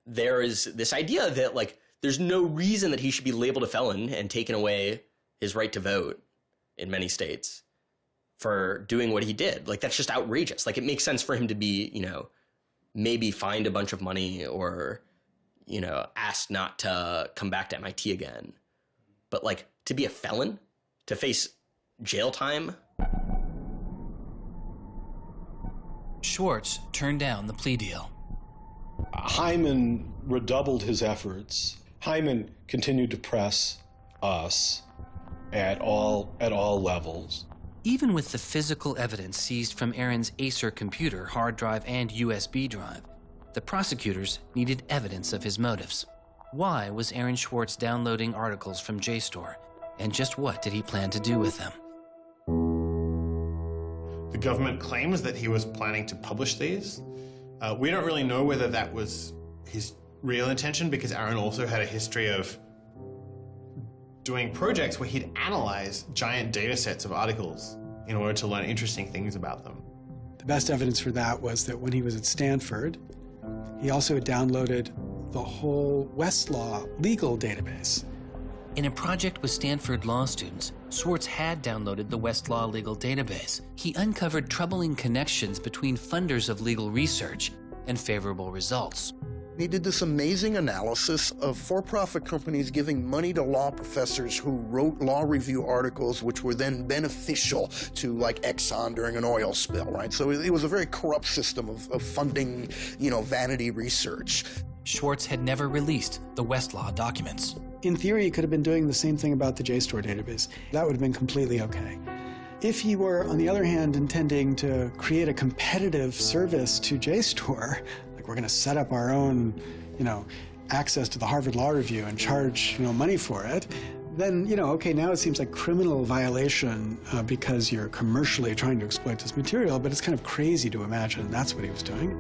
there is this idea that, like, there's no reason that he should be labeled a felon and taken away his right to vote in many states for doing what he did. Like, that's just outrageous. Like, it makes sense for him to be, you know, maybe fined a bunch of money or, you know, asked not to come back to MIT again. But, like, to be a felon, to face jail time. Schwartz turned down the plea deal. Hyman redoubled his efforts. Hyman continued to press us at all levels. Even with the physical evidence seized from Aaron's Acer computer, hard drive, and USB drive, the prosecutors needed evidence of his motives. Why was Aaron Swartz downloading articles from JSTOR, and just what did he plan to do with them? The government claims that he was planning to publish these. We don't really know whether that was his real intention, because Aaron also had a history of doing projects where he'd analyze giant data sets of articles in order to learn interesting things about them. The best evidence for that was that when he was at Stanford, he also downloaded the whole Westlaw legal database. In a project with Stanford law students, Swartz had downloaded the Westlaw legal database. He uncovered troubling connections between funders of legal research and favorable results. He did this amazing analysis of for-profit companies giving money to law professors who wrote law review articles which were then beneficial to, like, Exxon during an oil spill, right? So it was a very corrupt system of funding, you know, vanity research. Schwartz had never released the Westlaw documents. In theory, he could have been doing the same thing about the JSTOR database. That would have been completely okay. If he were, on the other hand, intending to create a competitive service to JSTOR, like we're going to set up our own, you know, access to the Harvard Law Review and charge, you know, money for it, then, you know, okay, now it seems like criminal violation because you're commercially trying to exploit this material, but it's kind of crazy to imagine that's what he was doing.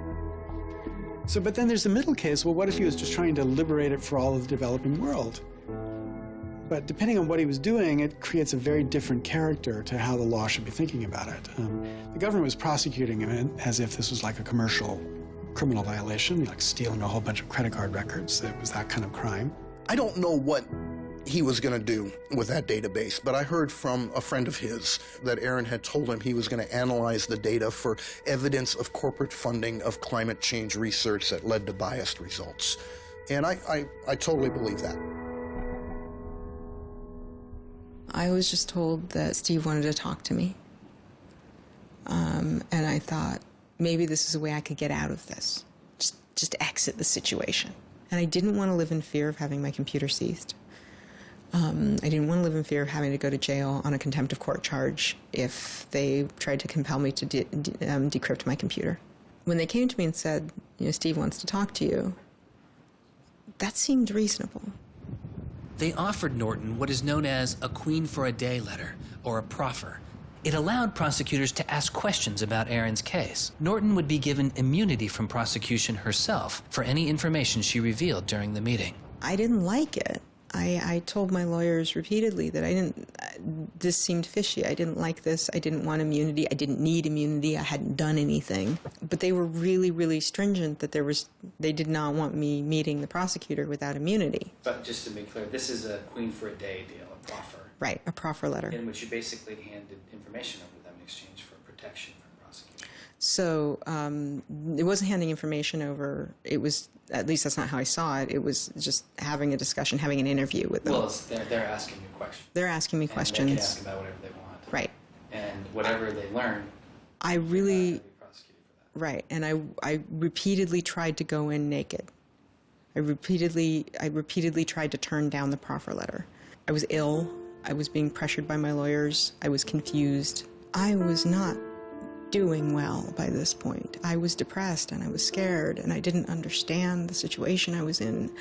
So, but then there's the middle case. Well, what if he was just trying to liberate it for all of the developing world? But depending on what he was doing, it creates a very different character to how the law should be thinking about it. The government was prosecuting him as if this was like a commercial criminal violation, like stealing a whole bunch of credit card records. It was that kind of crime. I don't know what he was going to do with that database. But I heard from a friend of his that Aaron had told him he was going to analyze the data for evidence of corporate funding of climate change research that led to biased results. And I totally believe that. I was just told that Steve wanted to talk to me. And I thought, maybe this is a way I could get out of this. Just exit the situation. And I didn't want to live in fear of having my computer seized. I didn't want to live in fear of having to go to jail on a contempt of court charge if they tried to compel me to decrypt my computer. When they came to me and said, Steve wants to talk to you, that seemed reasonable. They offered Norton what is known as a Queen for a Day letter, or a proffer. It allowed prosecutors to ask questions about Aaron's case. Norton would be given immunity from prosecution herself for any information she revealed during the meeting. I didn't like it. I told my lawyers repeatedly that this seemed fishy. I didn't like this. I didn't want immunity. I didn't need immunity. I hadn't done anything. But they were really, really stringent that they did not want me meeting the prosecutor without immunity. But just to be clear, this is a Queen for a Day deal, a proffer. Right, a proffer letter. In which you basically handed information over to them in exchange for protection from prosecution. So it wasn't handing information over. It was, at least that's not how I saw it. It was just having a discussion, having an interview with them. Well, they're asking you questions. They're asking me questions. They can ask about whatever they want. Right. And whatever they learn, I really, right, and I repeatedly tried to go in naked. I repeatedly tried to turn down the proffer letter. I was ill. I was being pressured by my lawyers. I was confused. I was not doing well by this point. I was depressed and I was scared and I didn't understand the situation I was in.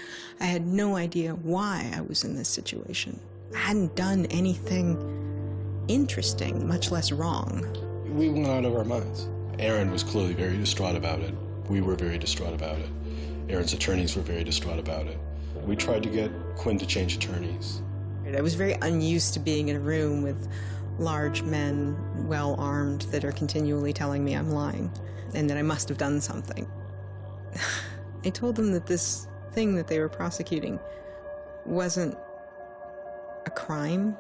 I had no idea why I was in this situation. I hadn't done anything interesting, much less wrong. We went out of our minds. Aaron was clearly very distraught about it. We were very distraught about it. Aaron's attorneys were very distraught about it. We tried to get Quinn to change attorneys. I was very unused to being in a room with large men, well-armed, that are continually telling me I'm lying and that I must have done something. I told them that this thing that they were prosecuting wasn't a crime.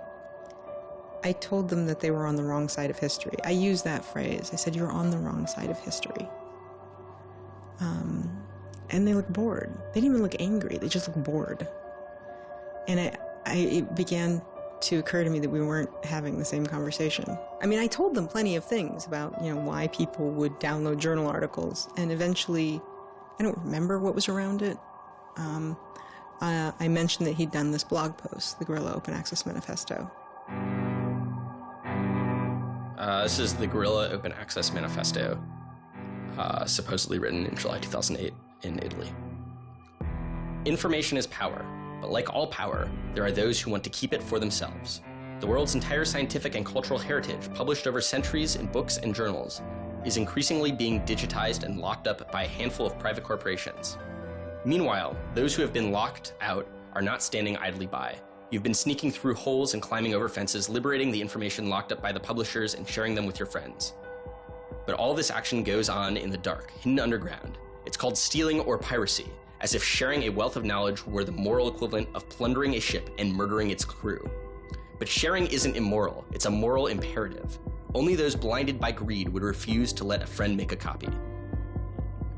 I told them that they were on the wrong side of history. I used that phrase. I said, you're on the wrong side of history. And they looked bored. They didn't even look angry. They just looked bored. And it began to occur to me that we weren't having the same conversation. I mean, I told them plenty of things about, why people would download journal articles, and eventually, I don't remember what was around it. I mentioned that he'd done this blog post, the Guerrilla Open Access Manifesto. This is the Guerrilla Open Access Manifesto, supposedly written in July 2008 in Italy. Information is power. But like all power, there are those who want to keep it for themselves. The world's entire scientific and cultural heritage, published over centuries in books and journals, is increasingly being digitized and locked up by a handful of private corporations. Meanwhile, those who have been locked out are not standing idly by. You've been sneaking through holes and climbing over fences, liberating the information locked up by the publishers and sharing them with your friends. But all this action goes on in the dark, hidden underground. It's called stealing or piracy, as if sharing a wealth of knowledge were the moral equivalent of plundering a ship and murdering its crew. But sharing isn't immoral, it's a moral imperative. Only those blinded by greed would refuse to let a friend make a copy.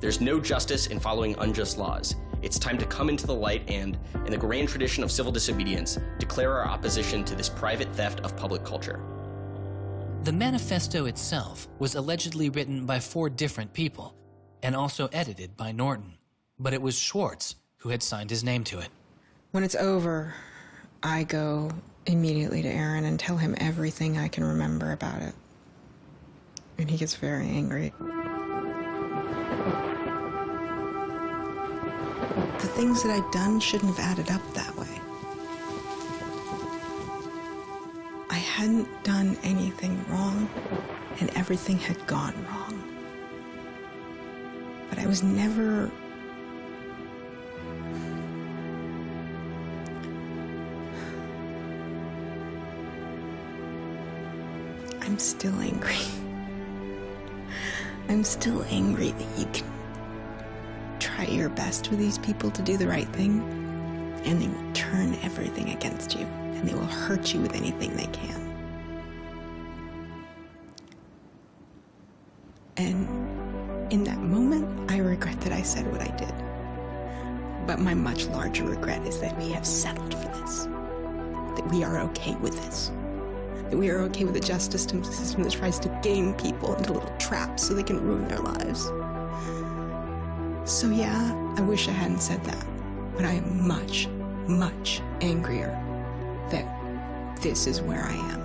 There's no justice in following unjust laws. It's time to come into the light and, in the grand tradition of civil disobedience, declare our opposition to this private theft of public culture. The manifesto itself was allegedly written by 4 different people and also edited by Norton. But it was Swartz who had signed his name to it. When it's over, I go immediately to Aaron and tell him everything I can remember about it. And he gets very angry. The things that I'd done shouldn't have added up that way. I hadn't done anything wrong, and everything had gone wrong. But I was never... I'm still angry. I'm still angry that you can try your best with these people to do the right thing, and they will turn everything against you, and they will hurt you with anything they can. And in that moment, I regret that I said what I did. But my much larger regret is that we have settled for this, that we are okay with this, that we are okay with a justice system that tries to game people into little traps so they can ruin their lives. So yeah, I wish I hadn't said that, but I am much, much angrier that this is where I am.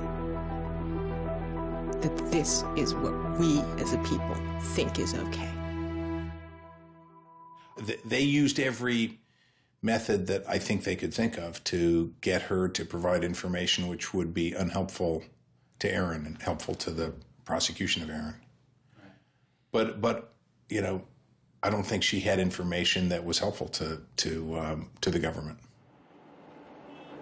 That this is what we as a people think is okay. They used every method that I think they could think of to get her to provide information which would be unhelpful to Aaron and helpful to the prosecution of Aaron. Right. But you know, I don't think she had information that was helpful to the government.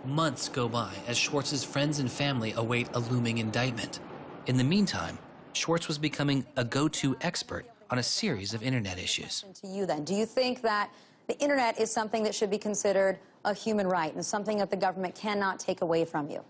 Months go by as Swartz's friends and family await a looming indictment. In the meantime, Swartz was becoming a go-to expert on a series of internet issues. To you then, do you think that the internet is something that should be considered a human right and something that the government cannot take away from you?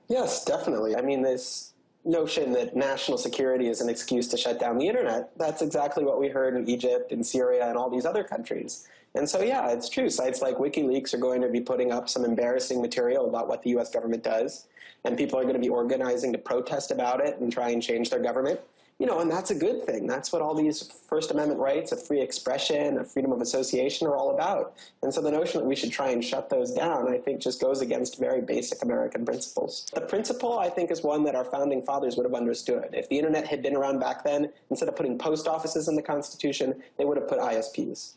Yes, definitely. I mean, this notion that national security is an excuse to shut down the internet, that's exactly what we heard in Egypt and Syria and all these other countries. And so, yeah, it's true. Sites like WikiLeaks are going to be putting up some embarrassing material about what the U.S. government does, and people are going to be organizing to protest about it and try and change their government. You know, and that's a good thing. That's what all these First Amendment rights of free expression, of freedom of association are all about. And so the notion that we should try and shut those down, I think, just goes against very basic American principles. The principle, I think, is one that our founding fathers would have understood. If the internet had been around back then, instead of putting post offices in the Constitution, they would have put ISPs.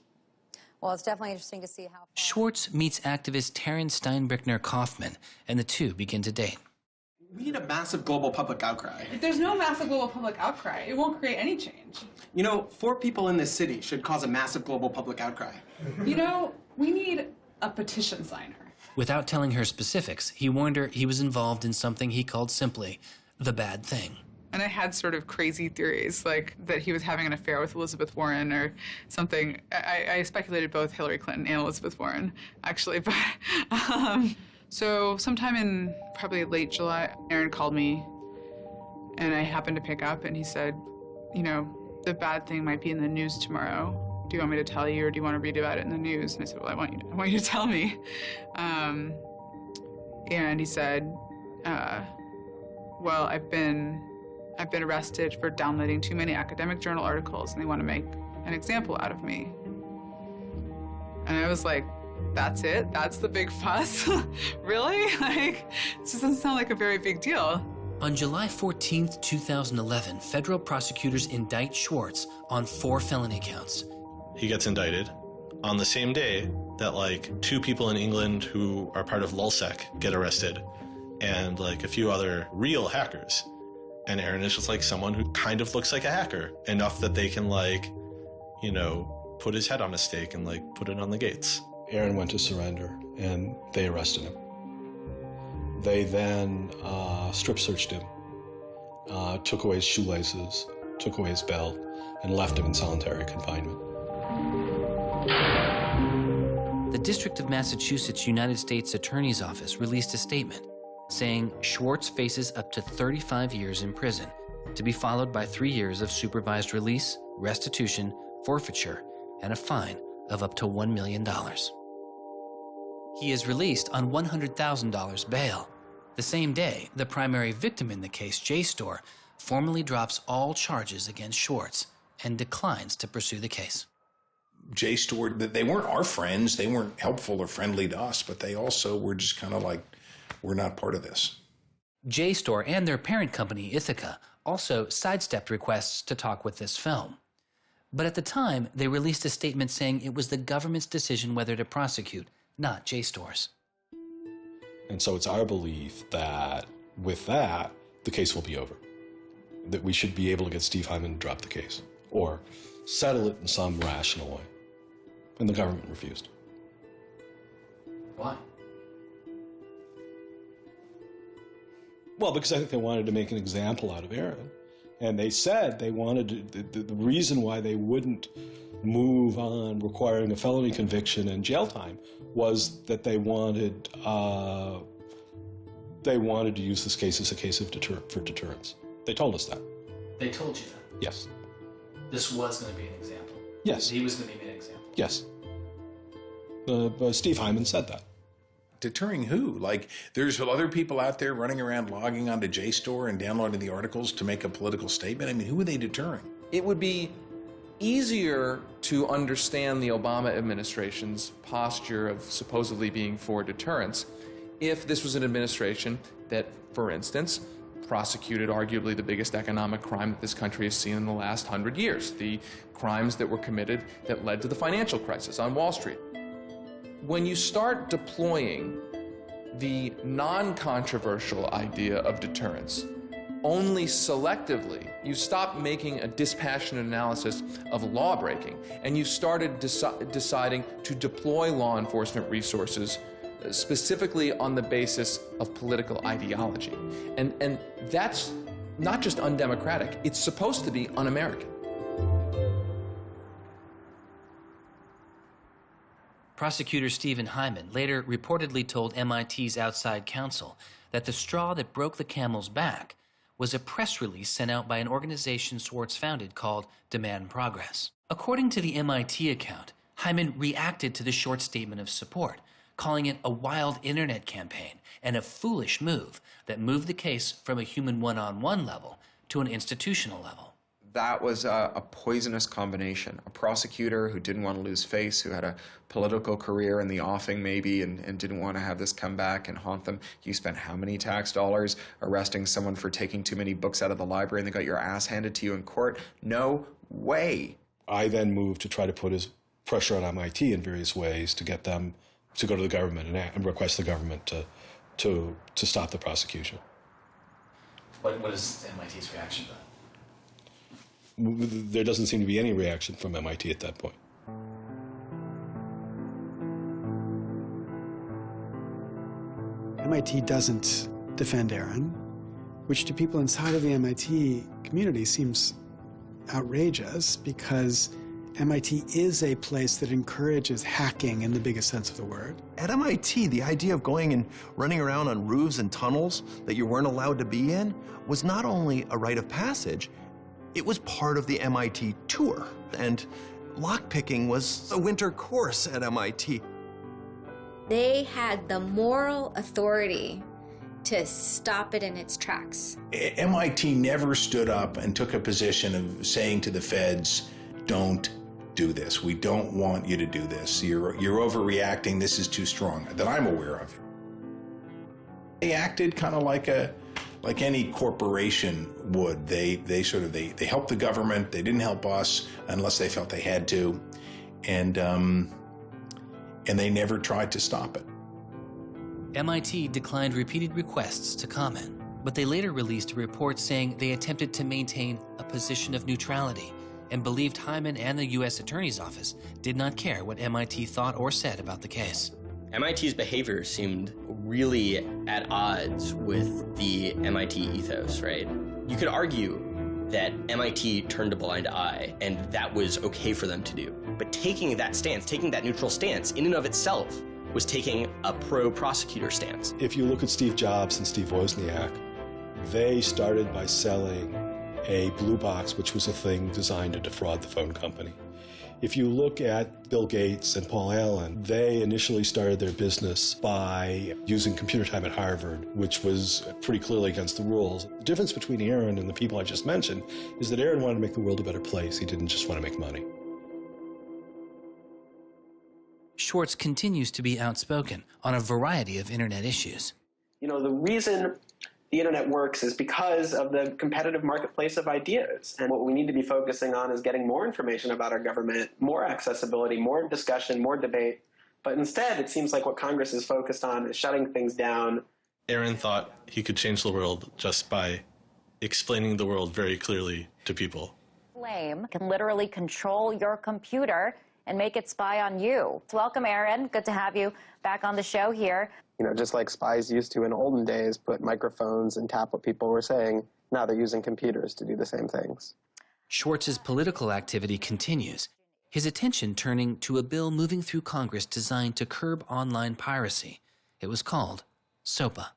Well, it's definitely interesting to see how... Swartz meets activist Terrence Steinbrickner Kaufman, and the two begin to date. We need a massive global public outcry. If there's no massive global public outcry, it won't create any change. You know, 4 people in this city should cause a massive global public outcry. You know, we need a petition signer. Without telling her specifics, he warned her he was involved in something he called simply the bad thing. And I had sort of crazy theories, like that he was having an affair with Elizabeth Warren or something. I speculated both Hillary Clinton and Elizabeth Warren, actually, but... So sometime in probably late July, Aaron called me, and I happened to pick up, and he said, you know, the bad thing might be in the news tomorrow. Do you want me to tell you, or do you want to read about it in the news? And I said, well, I want you to tell me. And he said, well, I've been arrested for downloading too many academic journal articles, and they want to make an example out of me. And I was like, that's it? That's the big fuss? Really? Like, it just doesn't sound like a very big deal. On July 14th, 2011, federal prosecutors indict Swartz on 4 felony counts. He gets indicted on the same day that, like, 2 people in England who are part of LulzSec get arrested, and, like, a few other real hackers. And Aaron is just, like, someone who kind of looks like a hacker, enough that they can, like, you know, put his head on a stake and, like, put it on the gates. Aaron went to surrender, and they arrested him. They then strip searched him, took away his shoelaces, took away his belt, and left him in solitary confinement. The District of Massachusetts United States Attorney's Office released a statement saying Swartz faces up to 35 years in prison, to be followed by 3 years of supervised release, restitution, forfeiture, and a fine of up to $1 million. He is released on $100,000 bail. The same day, the primary victim in the case, JSTOR, formally drops all charges against Swartz and declines to pursue the case. JSTOR, they weren't our friends, they weren't helpful or friendly to us, but they also were just kind of like, we're not part of this. JSTOR and their parent company, Ithaca, also sidestepped requests to talk with this film. But at the time, they released a statement saying it was the government's decision whether to prosecute, not JSTOR's. And so it's our belief that with that, the case will be over. That we should be able to get Steve Hyman to drop the case or settle it in some rational way. And the government refused. Why? Well, because I think they wanted to make an example out of Aaron And they said they wanted the reason why they wouldn't move on requiring a felony conviction and jail time was that they wanted to use this case as a case of for deterrence. They told us that. They told you that? Yes. This was going to be an example? Yes. He was going to be an example? Yes. Steve Hyman said that. Deterring who? Like, there's other people out there running around logging onto JSTOR and downloading the articles to make a political statement? I mean, who are they deterring? It would be easier to understand the Obama administration's posture of supposedly being for deterrence if this was an administration that, for instance, prosecuted arguably the biggest economic crime that this country has seen in the last 100 years, the crimes that were committed that led to the financial crisis on Wall Street. When you start deploying the non-controversial idea of deterrence only selectively, you stop making a dispassionate analysis of law-breaking, and you started deciding to deploy law enforcement resources specifically on the basis of political ideology. And that's not just undemocratic, it's supposed to be un-American. Prosecutor Stephen Hyman later reportedly told MIT's outside counsel that the straw that broke the camel's back was a press release sent out by an organization Swartz founded called Demand Progress. According to the MIT account, Hyman reacted to the short statement of support, calling it a wild internet campaign and a foolish move that moved the case from a human one-on-one level to an institutional level. That was a poisonous combination. A prosecutor who didn't want to lose face, who had a political career in the offing maybe, and didn't want to have this come back and haunt them. You spent how many tax dollars arresting someone for taking too many books out of the library and they got your ass handed to you in court? No way. I then moved to try to put pressure on MIT in various ways to get them to go to the government and request the government to stop the prosecution. What is MIT's reaction to that? There doesn't seem to be any reaction from MIT at that point. MIT doesn't defend Aaron, which to people inside of the MIT community seems outrageous because MIT is a place that encourages hacking in the biggest sense of the word. At MIT, the idea of going and running around on roofs and tunnels that you weren't allowed to be in was not only a rite of passage, it was part of the MIT tour. And lockpicking was a winter course at MIT. They had the moral authority to stop it in its tracks. MIT never stood up and took a position of saying to the feds, don't do this. We don't want you to do this. You're overreacting. This is too strong, that I'm aware of. They acted kind of like any corporation would. They helped the government. They didn't help us unless they felt they had to, and they never tried to stop it. MIT declined repeated requests to comment, but they later released a report saying they attempted to maintain a position of neutrality and believed Hyman and the U.S. Attorney's Office did not care what MIT thought or said about the case. MIT's behavior seemed really at odds with the MIT ethos, right? You could argue that MIT turned a blind eye and that was okay for them to do. But taking that stance, taking that neutral stance in and of itself was taking a pro-prosecutor stance. If you look at Steve Jobs and Steve Wozniak, they started by selling a blue box, which was a thing designed to defraud the phone company. If you look at Bill Gates and Paul Allen, they initially started their business by using computer time at Harvard, which was pretty clearly against the rules. The difference between Aaron and the people I just mentioned is that Aaron wanted to make the world a better place. He didn't just want to make money. Swartz continues to be outspoken on a variety of internet issues. You know, the reason the internet works is because of the competitive marketplace of ideas. And what we need to be focusing on is getting more information about our government, more accessibility, more discussion, more debate. But instead, it seems like what Congress is focused on is shutting things down. Aaron thought he could change the world just by explaining the world very clearly to people. Flame can literally control your computer and make it spy on you. Welcome, Aaron. Good to have you back on the show here. You know, just like spies used to in olden days, put microphones and tap what people were saying. Now they're using computers to do the same things. Swartz's political activity continues, his attention turning to a bill moving through Congress designed to curb online piracy. It was called SOPA.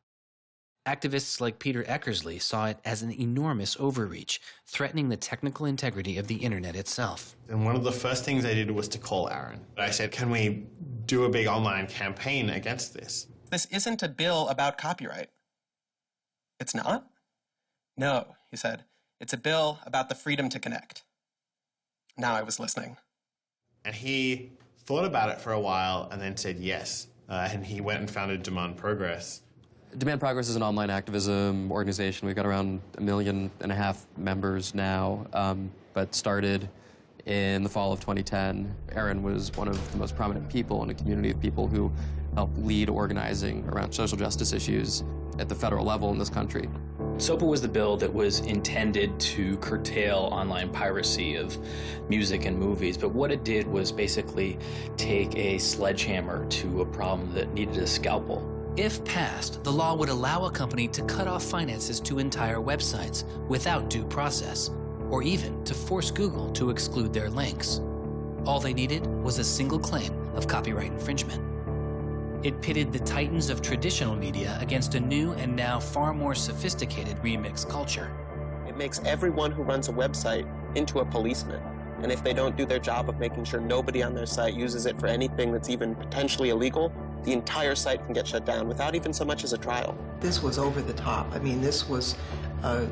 Activists like Peter Eckersley saw it as an enormous overreach, threatening the technical integrity of the internet itself. And one of the first things I did was to call Aaron. I said, can we do a big online campaign against this? This isn't a bill about copyright. It's not? No, he said. It's a bill about the freedom to connect. Now I was listening. And he thought about it for a while and then said yes. And he went and founded Demand Progress. Demand Progress is an online activism organization. We've got around 1.5 million members now, but started in the fall of 2010. Aaron was one of the most prominent people in a community of people who helped lead organizing around social justice issues at the federal level in this country. SOPA was the bill that was intended to curtail online piracy of music and movies, but what it did was basically take a sledgehammer to a problem that needed a scalpel. If passed, the law would allow a company to cut off finances to entire websites without due process, or even to force Google to exclude their links. All they needed was a single claim of copyright infringement. It pitted the titans of traditional media against a new and now far more sophisticated remix culture. It makes everyone who runs a website into a policeman. And if they don't do their job of making sure nobody on their site uses it for anything that's even potentially illegal, the entire site can get shut down without even so much as a trial. This was over the top. I mean, this was a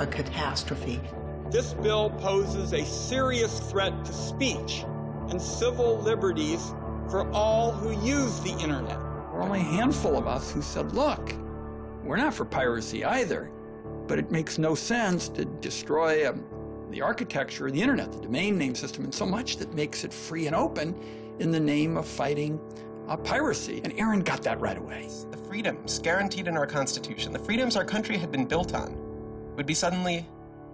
catastrophe. This bill poses a serious threat to speech and civil liberties for all who use the internet. There were only a handful of us who said, look, we're not for piracy either, but it makes no sense to destroy the architecture of the internet, the domain name system, and so much that makes it free and open in the name of fighting piracy. And Aaron got that right away. The freedoms guaranteed in our Constitution, the freedoms our country had been built on, would be suddenly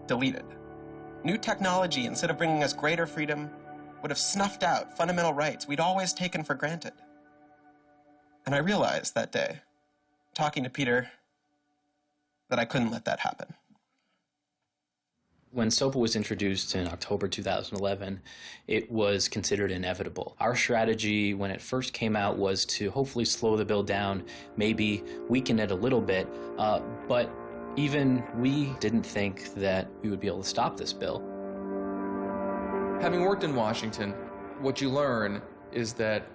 deleted. New technology, instead of bringing us greater freedom, would have snuffed out fundamental rights we'd always taken for granted. And I realized that day, talking to Peter, that I couldn't let that happen. When SOPA was introduced in October 2011, it was considered inevitable. Our strategy when it first came out was to hopefully slow the bill down, maybe weaken it a little bit, but even we didn't think that we would be able to stop this bill. Having worked in Washington, what you learn is that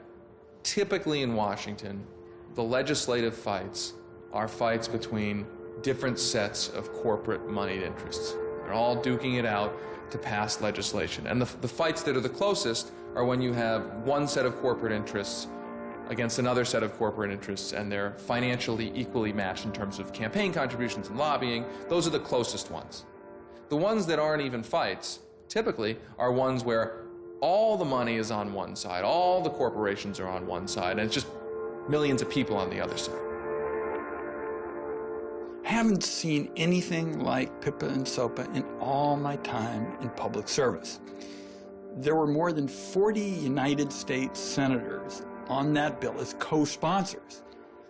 typically in Washington, the legislative fights are fights between different sets of corporate moneyed interests. They're all duking it out to pass legislation. And the fights that are the closest are when you have one set of corporate interests against another set of corporate interests, and they're financially equally matched in terms of campaign contributions and lobbying. Those are the closest ones. The ones that aren't even fights, typically, are ones where all the money is on one side, all the corporations are on one side, and it's just millions of people on the other side. I haven't seen anything like PIPA and SOPA in all my time in public service. There were more than 40 United States senators on that bill as co-sponsors.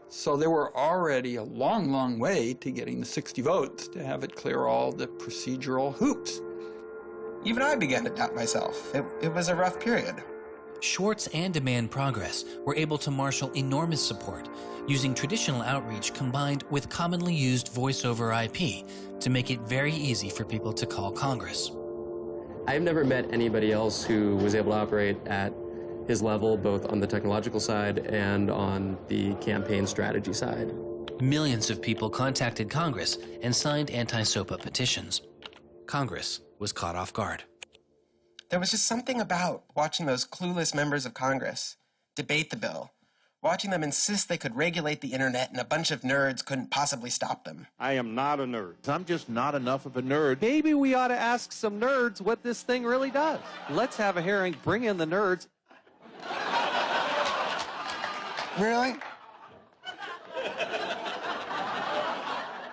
So there were already a long, long way to getting the 60 votes to have it clear all the procedural hoops. Even I began to doubt myself. It was a rough period. Swartz and Demand Progress were able to marshal enormous support, using traditional outreach combined with commonly used voice over IP to make it very easy for people to call Congress. I've never met anybody else who was able to operate at his level, both on the technological side and on the campaign strategy side. Millions of people contacted Congress and signed anti-SOPA petitions. Congress was caught off guard. There was just something about watching those clueless members of Congress debate the bill, watching them insist they could regulate the internet and a bunch of nerds couldn't possibly stop them. I am not a nerd. I'm just not enough of a nerd. Maybe we ought to ask some nerds what this thing really does. Let's have a hearing, bring in the nerds. Really?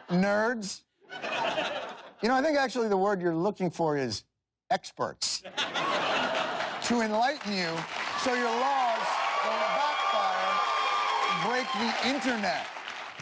Nerds? You know, I think actually the word you're looking for is experts. To enlighten you so your laws don't backfire, break the internet.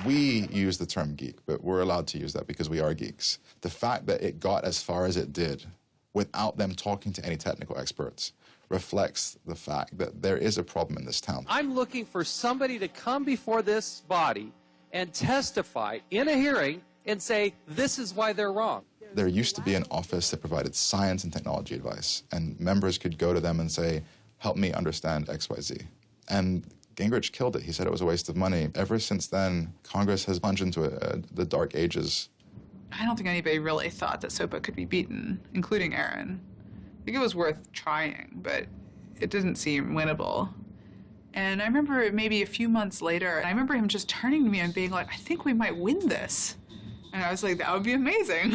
We use the term geek, but we're allowed to use that because we are geeks. The fact that it got as far as it did without them talking to any technical experts reflects the fact that there is a problem in this town. I'm looking for somebody to come before this body and testify in a hearing and say, this is why they're wrong. There used to be an office that provided science and technology advice, and members could go to them and say, help me understand XYZ. And Gingrich killed it. He said it was a waste of money. Ever since then, Congress has plunged into the dark ages. I don't think anybody really thought that SOPA could be beaten, including Aaron. I think it was worth trying, but it didn't seem winnable. And I remember maybe a few months later, I remember him just turning to me and being like, I think we might win this. And I was like, that would be amazing.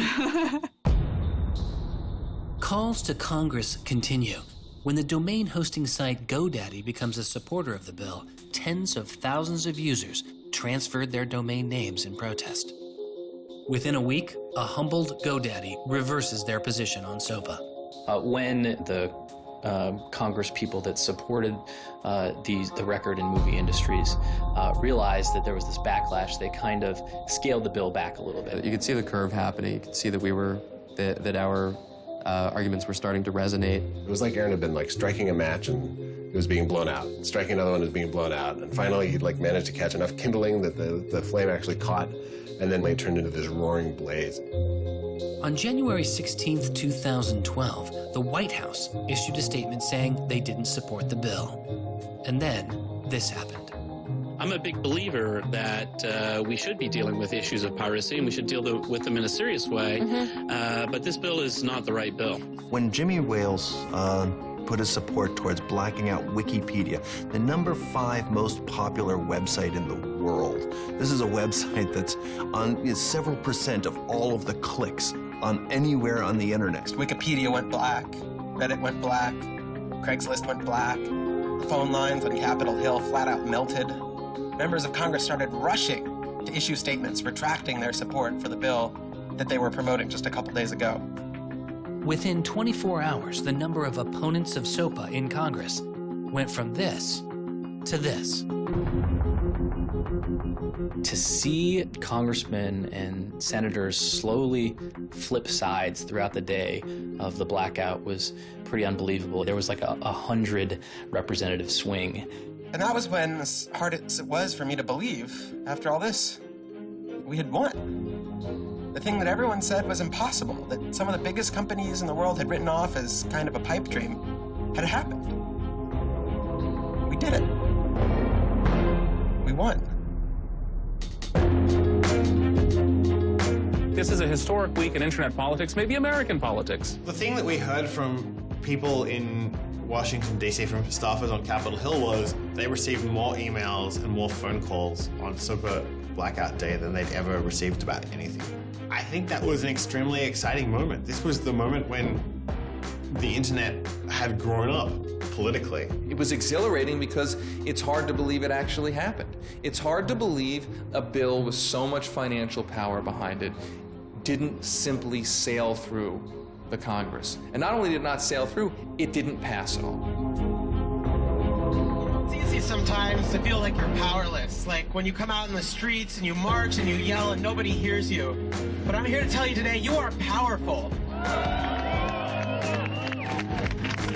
Calls to Congress continue. When the domain hosting site GoDaddy becomes a supporter of the bill, tens of thousands of users transferred their domain names in protest. Within a week, a humbled GoDaddy reverses their position on SOPA. When the Congress people that supported the record and movie industries realized that there was this backlash, they kind of scaled the bill back a little bit. You could see the curve happening. You could see that that our arguments were starting to resonate. It was like Aaron had been like striking a match and it was being blown out. Striking another one was being blown out. And finally he'd like managed to catch enough kindling that the flame actually caught, and then it turned into this roaring blaze. On January 16th, 2012, the White House issued a statement saying they didn't support the bill. And then this happened. I'm a big believer that we should be dealing with issues of piracy, and we should deal with them in a serious way. But this bill is not the right bill. When Jimmy Wales put his support towards blacking out Wikipedia, the #5 most popular website in the world. This is a website that's on several percent of all of the clicks on anywhere on the internet. Wikipedia went black, Reddit went black, Craigslist went black, the phone lines on Capitol Hill flat out melted. Members of Congress started rushing to issue statements retracting their support for the bill that they were promoting just a couple days ago. Within 24 hours, the number of opponents of SOPA in Congress went from this to this. To see congressmen and senators slowly flip sides throughout the day of the blackout was pretty unbelievable. There was like a 100 representative swing. And that was when, as hard as it was for me to believe, after all this, we had won. The thing that everyone said was impossible, that some of the biggest companies in the world had written off as kind of a pipe dream, had happened. We did it. We won. This is a historic week in internet politics, maybe American politics. The thing that we heard from people in Washington, D.C., from staffers on Capitol Hill was they received more emails and more phone calls on SOPA Blackout Day than they'd ever received about anything. I think that was an extremely exciting moment. This was the moment when the internet had grown up politically. It was exhilarating because it's hard to believe it actually happened. It's hard to believe a bill with so much financial power behind it didn't simply sail through the Congress. And not only did it not sail through, it didn't pass at all. It's easy sometimes to feel like you're powerless, like when you come out in the streets and you march and you yell and nobody hears you. But I'm here to tell you today, you are powerful.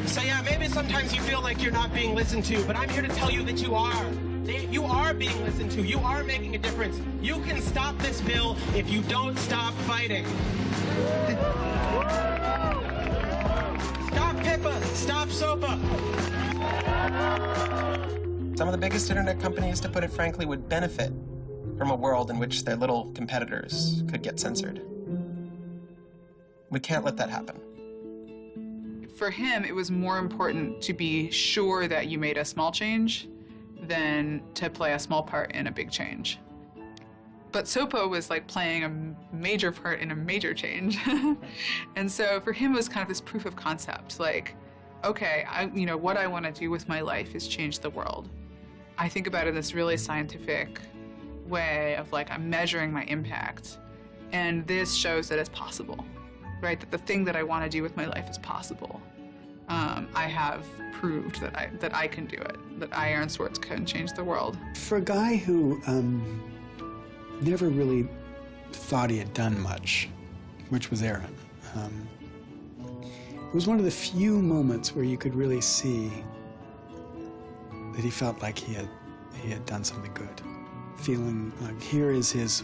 So yeah, maybe sometimes you feel like you're not being listened to, but I'm here to tell you that you are. You are being listened to. You are making a difference. You can stop this bill if you don't stop fighting. Stop PIPA! Stop SOPA! Some of the biggest internet companies, to put it frankly, would benefit from a world in which their little competitors could get censored. We can't let that happen. For him, it was more important to be sure that you made a small change than to play a small part in a big change. But SOPA was like playing a major part in a major change. And so for him, it was kind of this proof of concept, like, okay, what I want to do with my life is change the world. I think about it in this really scientific way of like, I'm measuring my impact. And this shows that it's possible, right? That the thing that I want to do with my life is possible. I have proved that I can do it, that I, Aaron Swartz, can change the world. For a guy who never really thought he had done much, which was Aaron. It was one of the few moments where you could really see that he felt like he had done something good. Feeling like here is his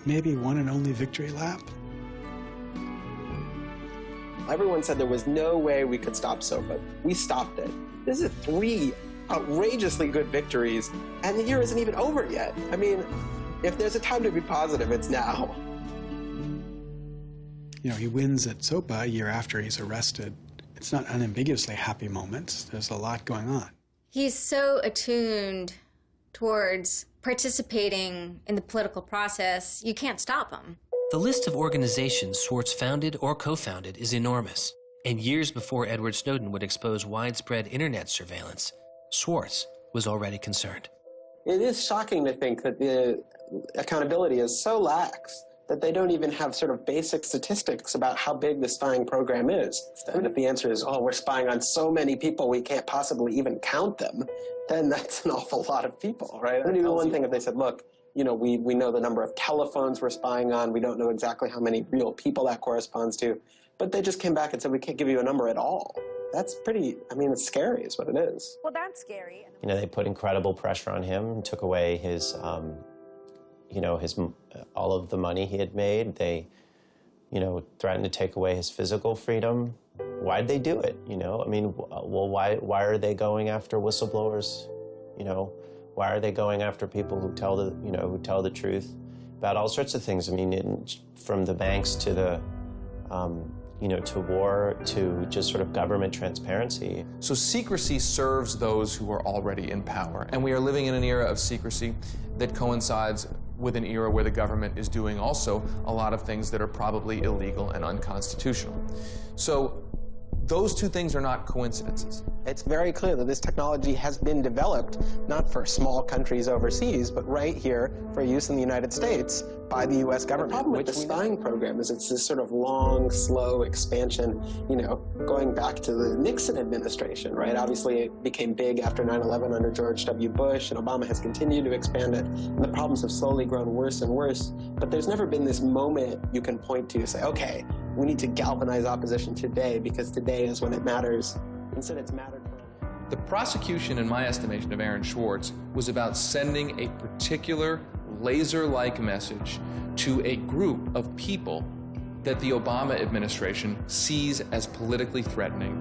maybe one and only victory lap. Everyone said there was no way we could stop SOPA. We stopped it. This is 3 outrageously good victories, and the year isn't even over yet. I mean, if there's a time to be positive, it's now. You know, he wins at SOPA a year after he's arrested. It's not unambiguously happy moments. There's a lot going on. He's so attuned towards participating in the political process, you can't stop him. The list of organizations Swartz founded or co-founded is enormous. And years before Edward Snowden would expose widespread internet surveillance, Swartz was already concerned. It is shocking to think that the accountability is so lax that they don't even have sort of basic statistics about how big the spying program is. And if the answer is, oh, we're spying on so many people we can't possibly even count them, then that's an awful lot of people, right? It would be one thing if they said, look, you know, we know the number of telephones we're spying on, we don't know exactly how many real people that corresponds to, but they just came back and said, we can't give you a number at all. That's pretty, I mean, it's scary is what it is. Well, that's scary. You know, they put incredible pressure on him, took away his, you know, all of the money he had made. They, you know, threatened to take away his physical freedom. Why'd they do it, you know? I mean, well, why are they going after whistleblowers, you know? Why are they going after people who tell the truth about all sorts of things? I mean, from the banks to the, you know, to war, to just sort of government transparency. So secrecy serves those who are already in power. And we are living in an era of secrecy that coincides with an era where the government is doing also a lot of things that are probably illegal and unconstitutional. So those two things are not coincidences. It's very clear that this technology has been developed not for small countries overseas, but right here for use in the United States by the U.S. government. The problem with the spying program is it's this sort of long, slow expansion, you know, going back to the Nixon administration, right? Obviously, it became big after 9/11 under George W. Bush, and Obama has continued to expand it, and the problems have slowly grown worse and worse. But there's never been this moment you can point to say, okay, we need to galvanize opposition today because today is when it matters. Instead, it's mattered for. The prosecution, in my estimation, of Aaron Swartz was about sending a particular laser-like message to a group of people that the Obama administration sees as politically threatening.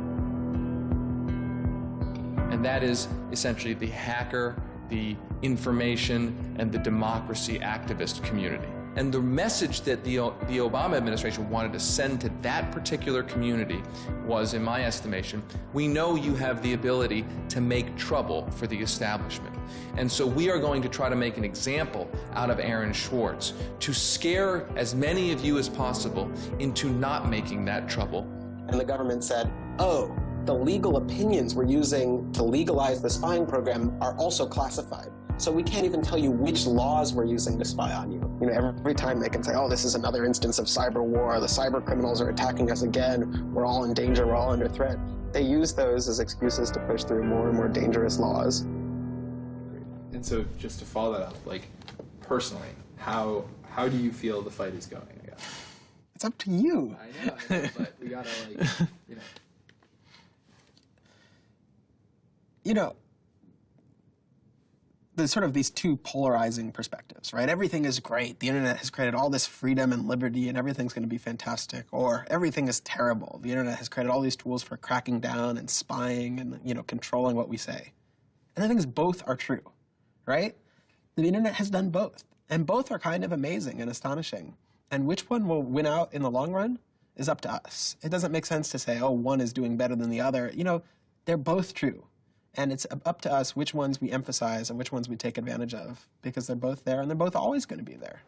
And that is essentially the hacker, the information, and the democracy activist community. And the message that the Obama administration wanted to send to that particular community was, in my estimation, we know you have the ability to make trouble for the establishment. And so we are going to try to make an example out of Aaron Swartz to scare as many of you as possible into not making that trouble. And the government said, oh, the legal opinions we're using to legalize the spying program are also classified. So we can't even tell you which laws we're using to spy on you. You know, every time they can say, oh, this is another instance of cyber war, the cyber criminals are attacking us again, we're all in danger, we're all under threat. They use those as excuses to push through more and more dangerous laws. And so just to follow that up, like, personally, how do you feel the fight is going, I guess? It's up to you. I know, but we gotta, like, you know. You know, there's sort of these two polarizing perspectives, right? Everything is great. The internet has created all this freedom and liberty and everything's going to be fantastic. Or everything is terrible. The internet has created all these tools for cracking down and spying and, you know, controlling what we say. And the thing is, both are true, right? The internet has done both. And both are kind of amazing and astonishing. And which one will win out in the long run is up to us. It doesn't make sense to say, oh, one is doing better than the other. You know, they're both true. And it's up to us which ones we emphasize and which ones we take advantage of, because they're both there and they're both always going to be there.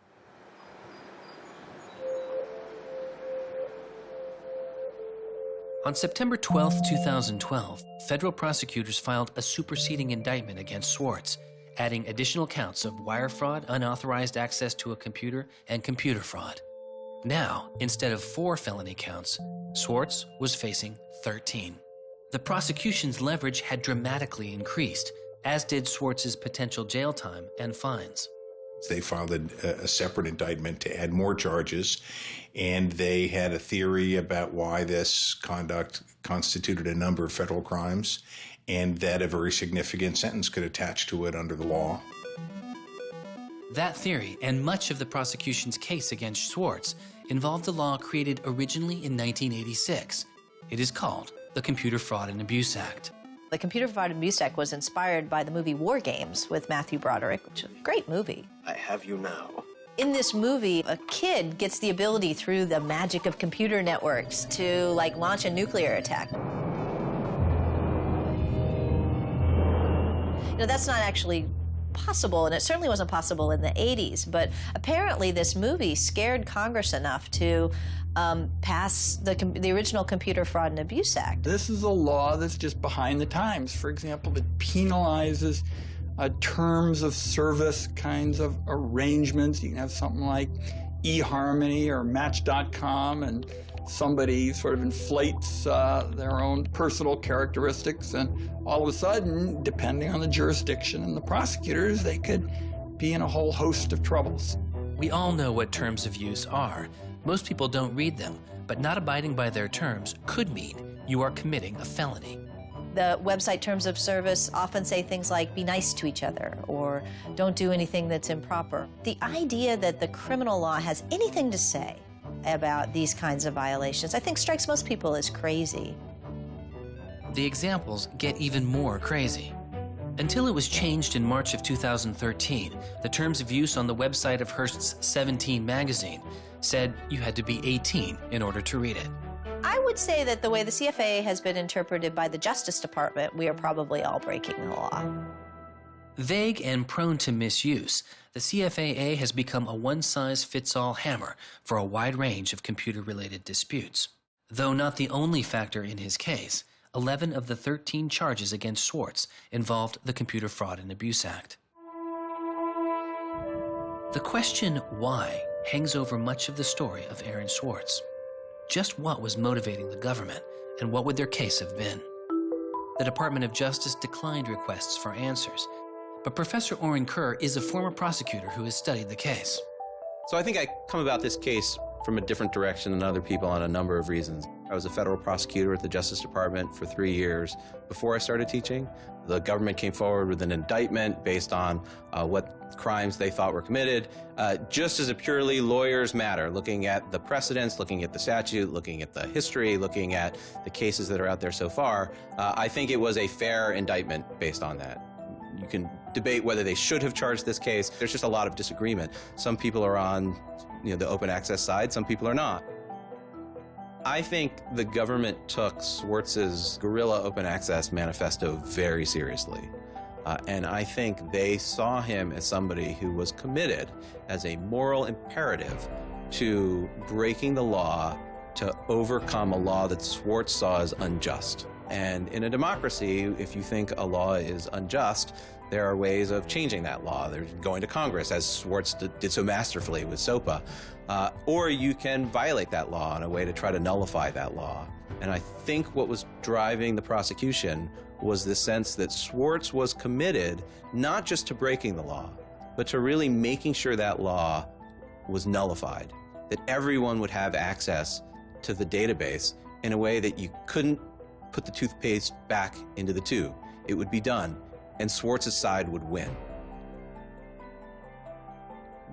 On September 12, 2012, federal prosecutors filed a superseding indictment against Swartz, adding additional counts of wire fraud, unauthorized access to a computer, and computer fraud. Now, instead of 4 felony counts, Swartz was facing 13. The prosecution's leverage had dramatically increased, as did Swartz's potential jail time and fines. They filed a separate indictment to add more charges, and they had a theory about why this conduct constituted a number of federal crimes, and that a very significant sentence could attach to it under the law. That theory, and much of the prosecution's case against Swartz, involved a law created originally in 1986. It is called the Computer Fraud and Abuse Act. The Computer Fraud and Abuse Act was inspired by the movie War Games with Matthew Broderick, which is a great movie. I have you now. In this movie, a kid gets the ability through the magic of computer networks to, like, launch a nuclear attack. You know, that's not actually possible, and it certainly wasn't possible in the 80s, but apparently this movie scared Congress enough to pass the original Computer Fraud and Abuse Act. This is a law that's just behind the times. For example, it penalizes terms of service kinds of arrangements. You can have something like eHarmony or Match.com, and somebody sort of inflates their own personal characteristics, and all of a sudden, depending on the jurisdiction and the prosecutors, they could be in a whole host of troubles. We all know what terms of use are. Most people don't read them, but not abiding by their terms could mean you are committing a felony. The website terms of service often say things like, be nice to each other, or don't do anything that's improper. The idea that the criminal law has anything to say about these kinds of violations, I think strikes most people as crazy. The examples get even more crazy. Until it was changed in March of 2013, the terms of use on the website of Hearst's 17 magazine said you had to be 18 in order to read it. I would say that the way the CFA has been interpreted by the Justice Department, we are probably all breaking the law. Vague and prone to misuse, the CFAA has become a one-size-fits-all hammer for a wide range of computer-related disputes. Though not the only factor in his case, 11 of the 13 charges against Swartz involved the Computer Fraud and Abuse Act. The question why hangs over much of the story of Aaron Swartz. Just what was motivating the government, and what would their case have been? The Department of Justice declined requests for answers, but Professor Oren Kerr is a former prosecutor who has studied the case. So I think I come about this case from a different direction than other people on a number of reasons. I was a federal prosecutor at the Justice Department for 3 years before I started teaching. The government came forward with an indictment based on what crimes they thought were committed, just as a purely lawyers matter, looking at the precedents, looking at the statute, looking at the history, looking at the cases that are out there so far. I think it was a fair indictment based on that. You can debate whether they should have charged this case. There's just a lot of disagreement. Some people are on the open access side, some people are not. I think the government took Swartz's guerrilla open access manifesto very seriously. And I think they saw him as somebody who was committed as a moral imperative to breaking the law to overcome a law that Swartz saw as unjust. And in a democracy, if you think a law is unjust, there are ways of changing that law. There's going to Congress, as Swartz did so masterfully with SOPA. Or you can violate that law in a way to try to nullify that law. And I think what was driving the prosecution was the sense that Swartz was committed not just to breaking the law, but to really making sure that law was nullified, that everyone would have access to the database in a way that you couldn't put the toothpaste back into the tube. It would be done, and Swartz's side would win.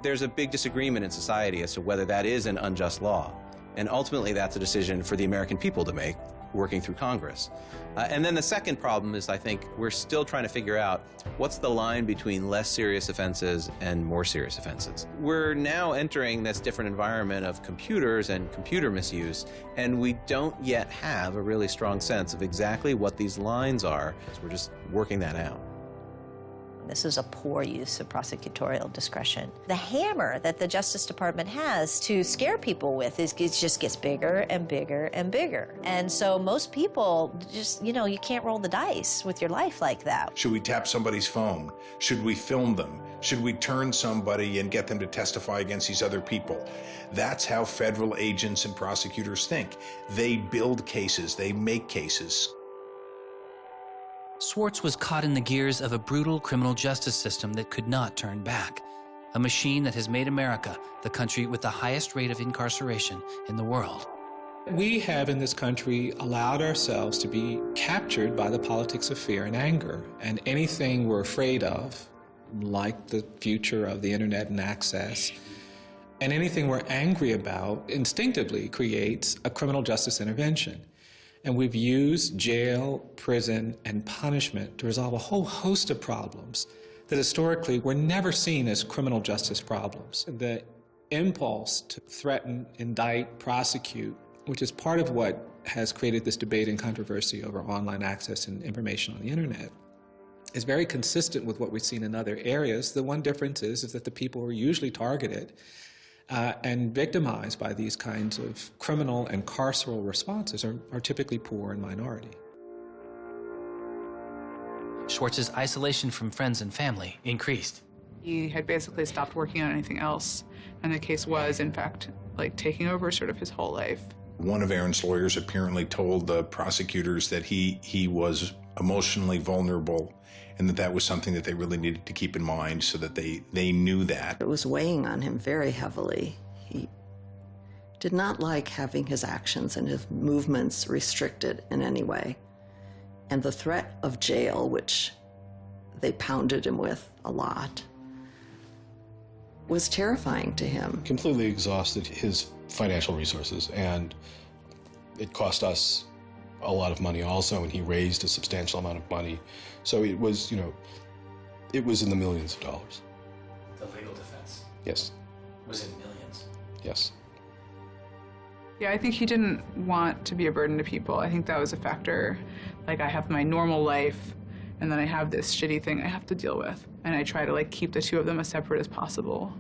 There's a big disagreement in society as to whether that is an unjust law, and ultimately that's a decision for the American people to make, working through Congress. And then the second problem is, I think, we're still trying to figure out what's the line between less serious offenses and more serious offenses. We're now entering this different environment of computers and computer misuse, and we don't yet have a really strong sense of exactly what these lines are. So we're just working that out. This is a poor use of prosecutorial discretion. The hammer that the Justice Department has to scare people with it just gets bigger and bigger and bigger. And so most people just, you can't roll the dice with your life like that. Should we tap somebody's phone? Should we film them? Should we turn somebody and get them to testify against these other people? That's how federal agents and prosecutors think. They build cases, they make cases. Swartz was caught in the gears of a brutal criminal justice system that could not turn back. a machine that has made America the country with the highest rate of incarceration in the world. We have in this country allowed ourselves to be captured by the politics of fear and anger. And anything we're afraid of, like the future of the internet and access, and anything we're angry about instinctively creates a criminal justice intervention. And we've used jail, prison, and punishment to resolve a whole host of problems that historically were never seen as criminal justice problems. The impulse to threaten, indict, prosecute, which is part of what has created this debate and controversy over online access and information on the internet, is very consistent with what we've seen in other areas. The one difference is that the people who are usually targeted and victimized by these kinds of criminal and carceral responses are typically poor and minority. Swartz's isolation from friends and family increased. He had basically stopped working on anything else, and the case was, in fact, like taking over sort of his whole life. One of Aaron's lawyers apparently told the prosecutors that he was emotionally vulnerable and that was something that they really needed to keep in mind so that they knew that. It was weighing on him very heavily. He did not like having his actions and his movements restricted in any way. And the threat of jail, which they pounded him with a lot, was terrifying to him. Completely exhausted his financial resources, and it cost us a lot of money also, and he raised a substantial amount of money. So it was, it was in the millions of dollars. The legal defense Yes. was in millions. Yes. Yeah, I think he didn't want to be a burden to people. I think that was a factor. Like, I have my normal life, and then I have this shitty thing I have to deal with. And I try to, keep the two of them as separate as possible.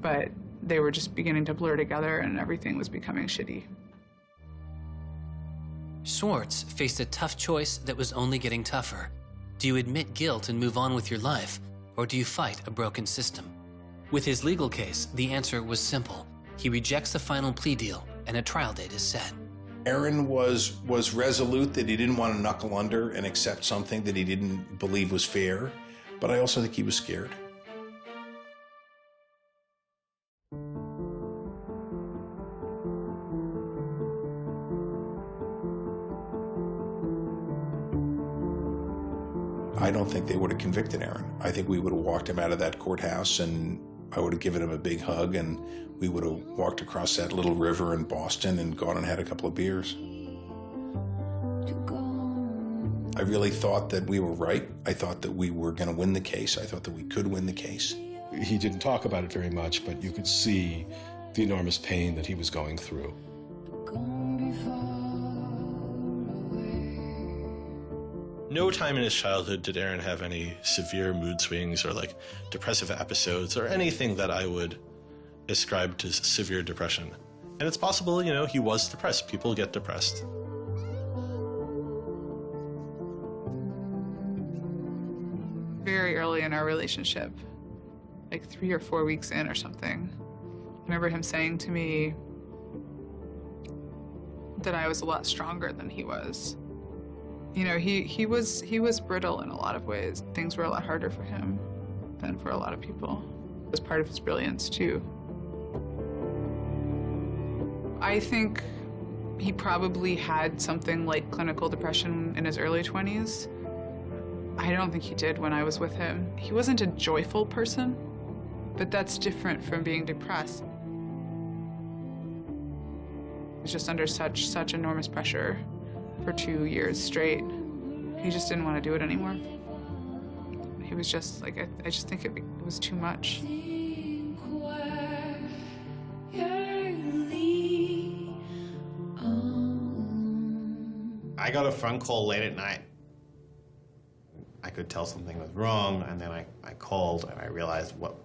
But they were just beginning to blur together, and everything was becoming shitty. Swartz faced a tough choice that was only getting tougher. Do you admit guilt and move on with your life, or do you fight a broken system? With his legal case, the answer was simple. He rejects the final plea deal, and a trial date is set. Aaron was resolute that he didn't want to knuckle under and accept something that he didn't believe was fair, but I also think he was scared. I don't think they would have convicted Aaron. I think we would have walked him out of that courthouse, and I would have given him a big hug, and we would have walked across that little river in Boston and gone and had a couple of beers. I really thought that we were right. I thought that we were going to win the case. I thought that we could win the case. He didn't talk about it very much, but you could see the enormous pain that he was going through. No time in his childhood did Aaron have any severe mood swings or depressive episodes or anything that I would ascribe to severe depression. And it's possible, he was depressed. People get depressed. Very early in our relationship, 3 or 4 weeks in or something, I remember him saying to me that I was a lot stronger than he was. He was brittle in a lot of ways. Things were a lot harder for him than for a lot of people. It was part of his brilliance, too. I think he probably had something like clinical depression in his early 20s. I don't think he did when I was with him. He wasn't a joyful person, but that's different from being depressed. He was just under such enormous pressure for 2 years straight. He just didn't want to do it anymore. He was just I just think it was too much. I got a phone call late at night. I could tell something was wrong, and then I called and I realized what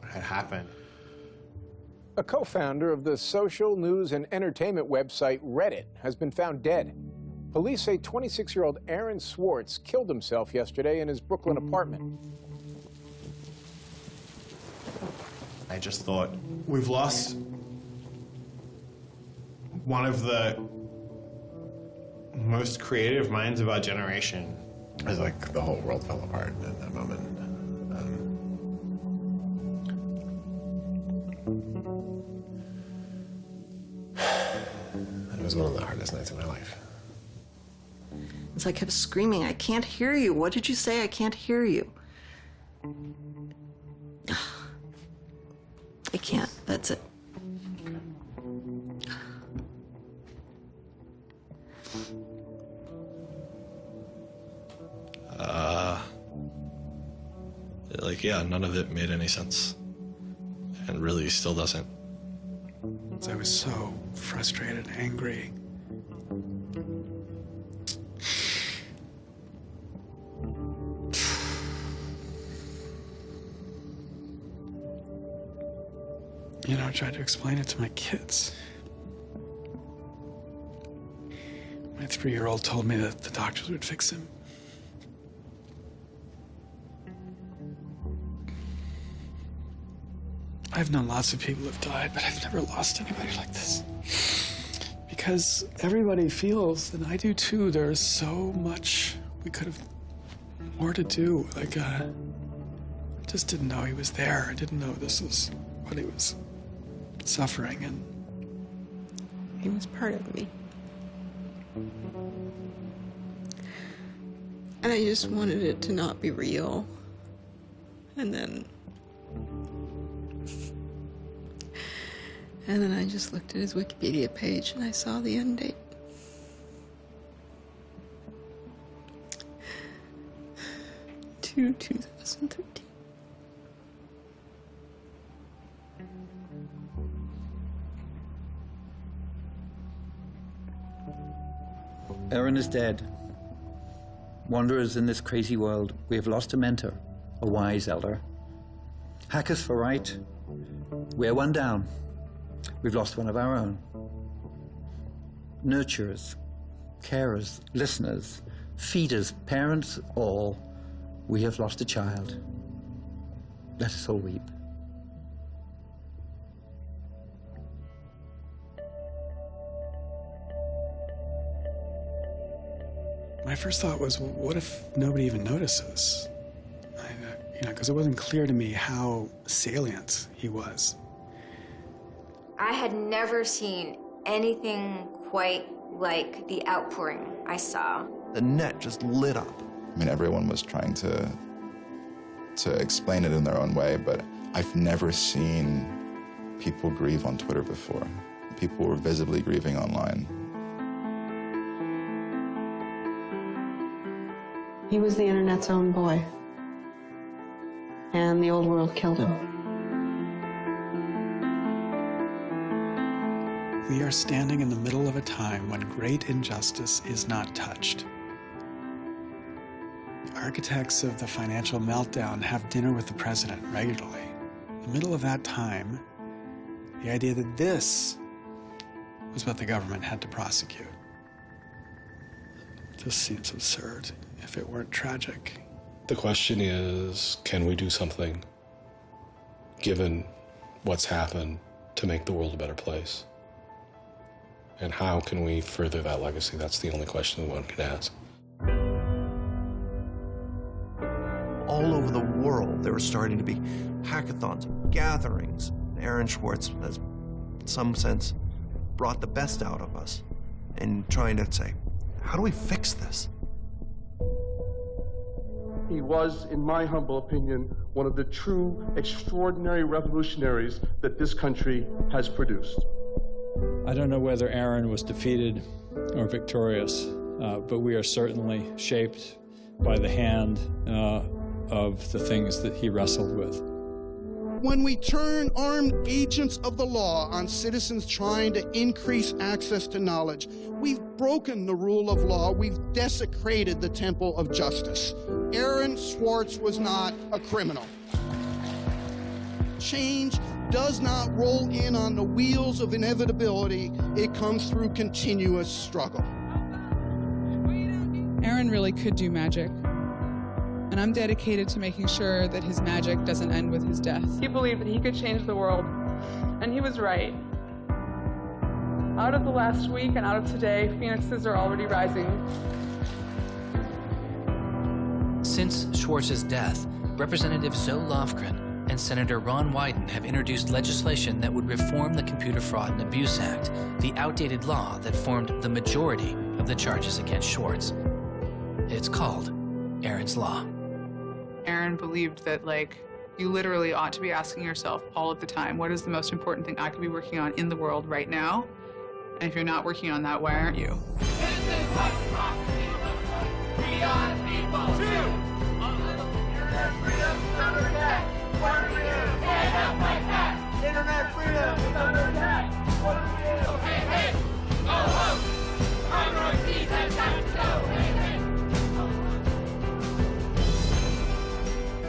had happened. A co-founder of the social news and entertainment website Reddit has been found dead. Police say 26-year-old Aaron Swartz killed himself yesterday in his Brooklyn apartment. I just thought, we've lost one of the most creative minds of our generation. It was like the whole world fell apart in that moment. It was one of the hardest nights of my life. As I kept screaming, I can't hear you. What did you say? I can't hear you. I can't. That's it. Yeah, none of it made any sense. And really still doesn't. I was so frustrated, angry. You know, I tried to explain it to my kids. My 3-year-old told me that the doctors would fix him. I've known lots of people who've died, but I've never lost anybody like this. Because everybody feels, and I do too, there's so much we could have more to do. Like, I just didn't know he was there. I didn't know this was what he was suffering, and he was part of me. And I just wanted it to not be real. And then I just looked at his Wikipedia page and I saw the end date. To 2013. Aaron is dead. Wanderers in this crazy world, we have lost a mentor, a wise elder. Hackers for right, we're one down. We've lost one of our own. Nurturers, carers, listeners, feeders, parents, all, we have lost a child. Let us all weep. my first thought was, well, what if nobody even notices? Because it wasn't clear to me how salient he was. I had never seen anything quite like the outpouring I saw. The net just lit up. I mean, everyone was trying to explain it in their own way, but I've never seen people grieve on Twitter before. People were visibly grieving online. He was the internet's own boy, and the old world killed him. We are standing in the middle of a time when great injustice is not touched. The architects of the financial meltdown have dinner with the president regularly. In the middle of that time, the idea that this was what the government had to prosecute just seems absurd if it weren't tragic. The question is, can we do something, given what's happened, to make the world a better place? And how can we further that legacy? That's the only question that one can ask. All over the world, there were starting to be hackathons, gatherings. Aaron Swartz has, in some sense, brought the best out of us in trying to say, how do we fix this? He was, in my humble opinion, one of the true extraordinary revolutionaries that this country has produced. I don't know whether Aaron was defeated or victorious, but we are certainly shaped by the hand of the things that he wrestled with. When we turn armed agents of the law on citizens trying to increase access to knowledge, we've broken the rule of law, we've desecrated the temple of justice. Aaron Swartz was not a criminal. Change does not roll in on the wheels of inevitability, it comes through continuous struggle. Aaron really could do magic. And I'm dedicated to making sure that his magic doesn't end with his death. He believed that he could change the world, and he was right. Out of the last week and out of today, phoenixes are already rising. Since Swartz's death, Representative Zoe Lofgren and and Senator Ron Wyden have introduced legislation that would reform the Computer Fraud and Abuse Act, the outdated law that formed the majority of the charges against Swartz. It's called Aaron's Law. Aaron believed that, like, you literally ought to be asking yourself all of the time, what is the most important thing I could be working on in the world right now? And if you're not working on that, why aren't you? Internet freedom is under attack. What do we do? Hey, hey, go home. Our Northeast has got to go. Hey,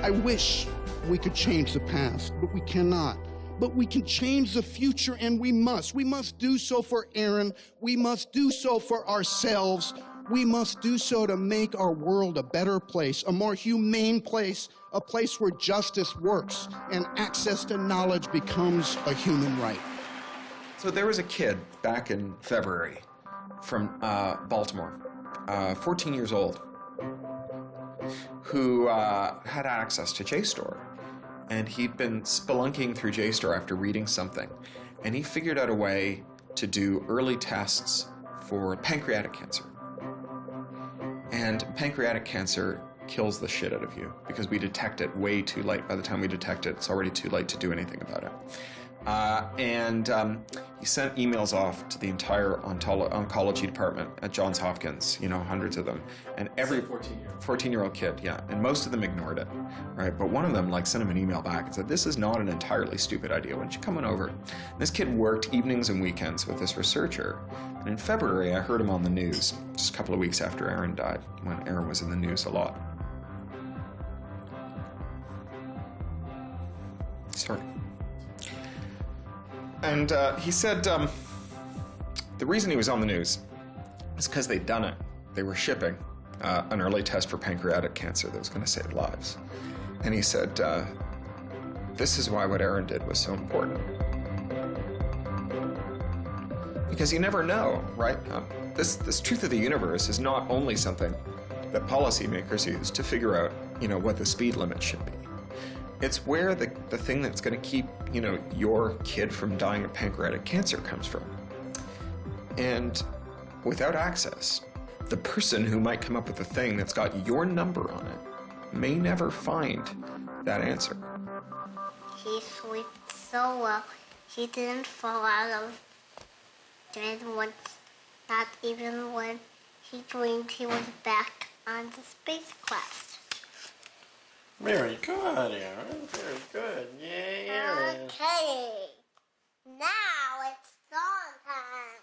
hey. I wish we could change the past, but we cannot. But we can change the future, and we must. We must do so for Aaron. We must do so for ourselves. We must do so to make our world a better place, a more humane place, a place where justice works and access to knowledge becomes a human right. So there was a kid back in February from Baltimore, 14 years old, who had access to JSTOR. And he'd been spelunking through JSTOR after reading something. And he figured out a way to do early tests for pancreatic cancer. And pancreatic cancer kills the shit out of you because we detect it way too late. By the time we detect it, it's already too late to do anything about it. He sent emails off to the entire oncology department at Johns Hopkins, you know, hundreds of them. And every 14-year-old kid, yeah. And most of them ignored it, right? But one of them, like, sent him an email back and said, this is not an entirely stupid idea. Why don't you come on over? And this kid worked evenings and weekends with this researcher. And in February, I heard him on the news, just a couple of weeks after Aaron died, when Aaron was in the news a lot. Sorry. And he said the reason he was on the news is because they'd done it. They were shipping an early test for pancreatic cancer that was going to save lives. And he said, this is why what Aaron did was so important. Because you never know, right? This truth of the universe is not only something that policymakers use to figure out, you know, what the speed limit should be. It's where the thing that's going to keep, you know, your kid from dying of pancreatic cancer comes from. And without access, the person who might come up with the thing that's got your number on it may never find that answer. He slept so well, he didn't fall out of bed once, not even when he dreamed he was back on the space quest. Very good, Aaron. Very good. Yay, Aaron. Okay. Now it's song time.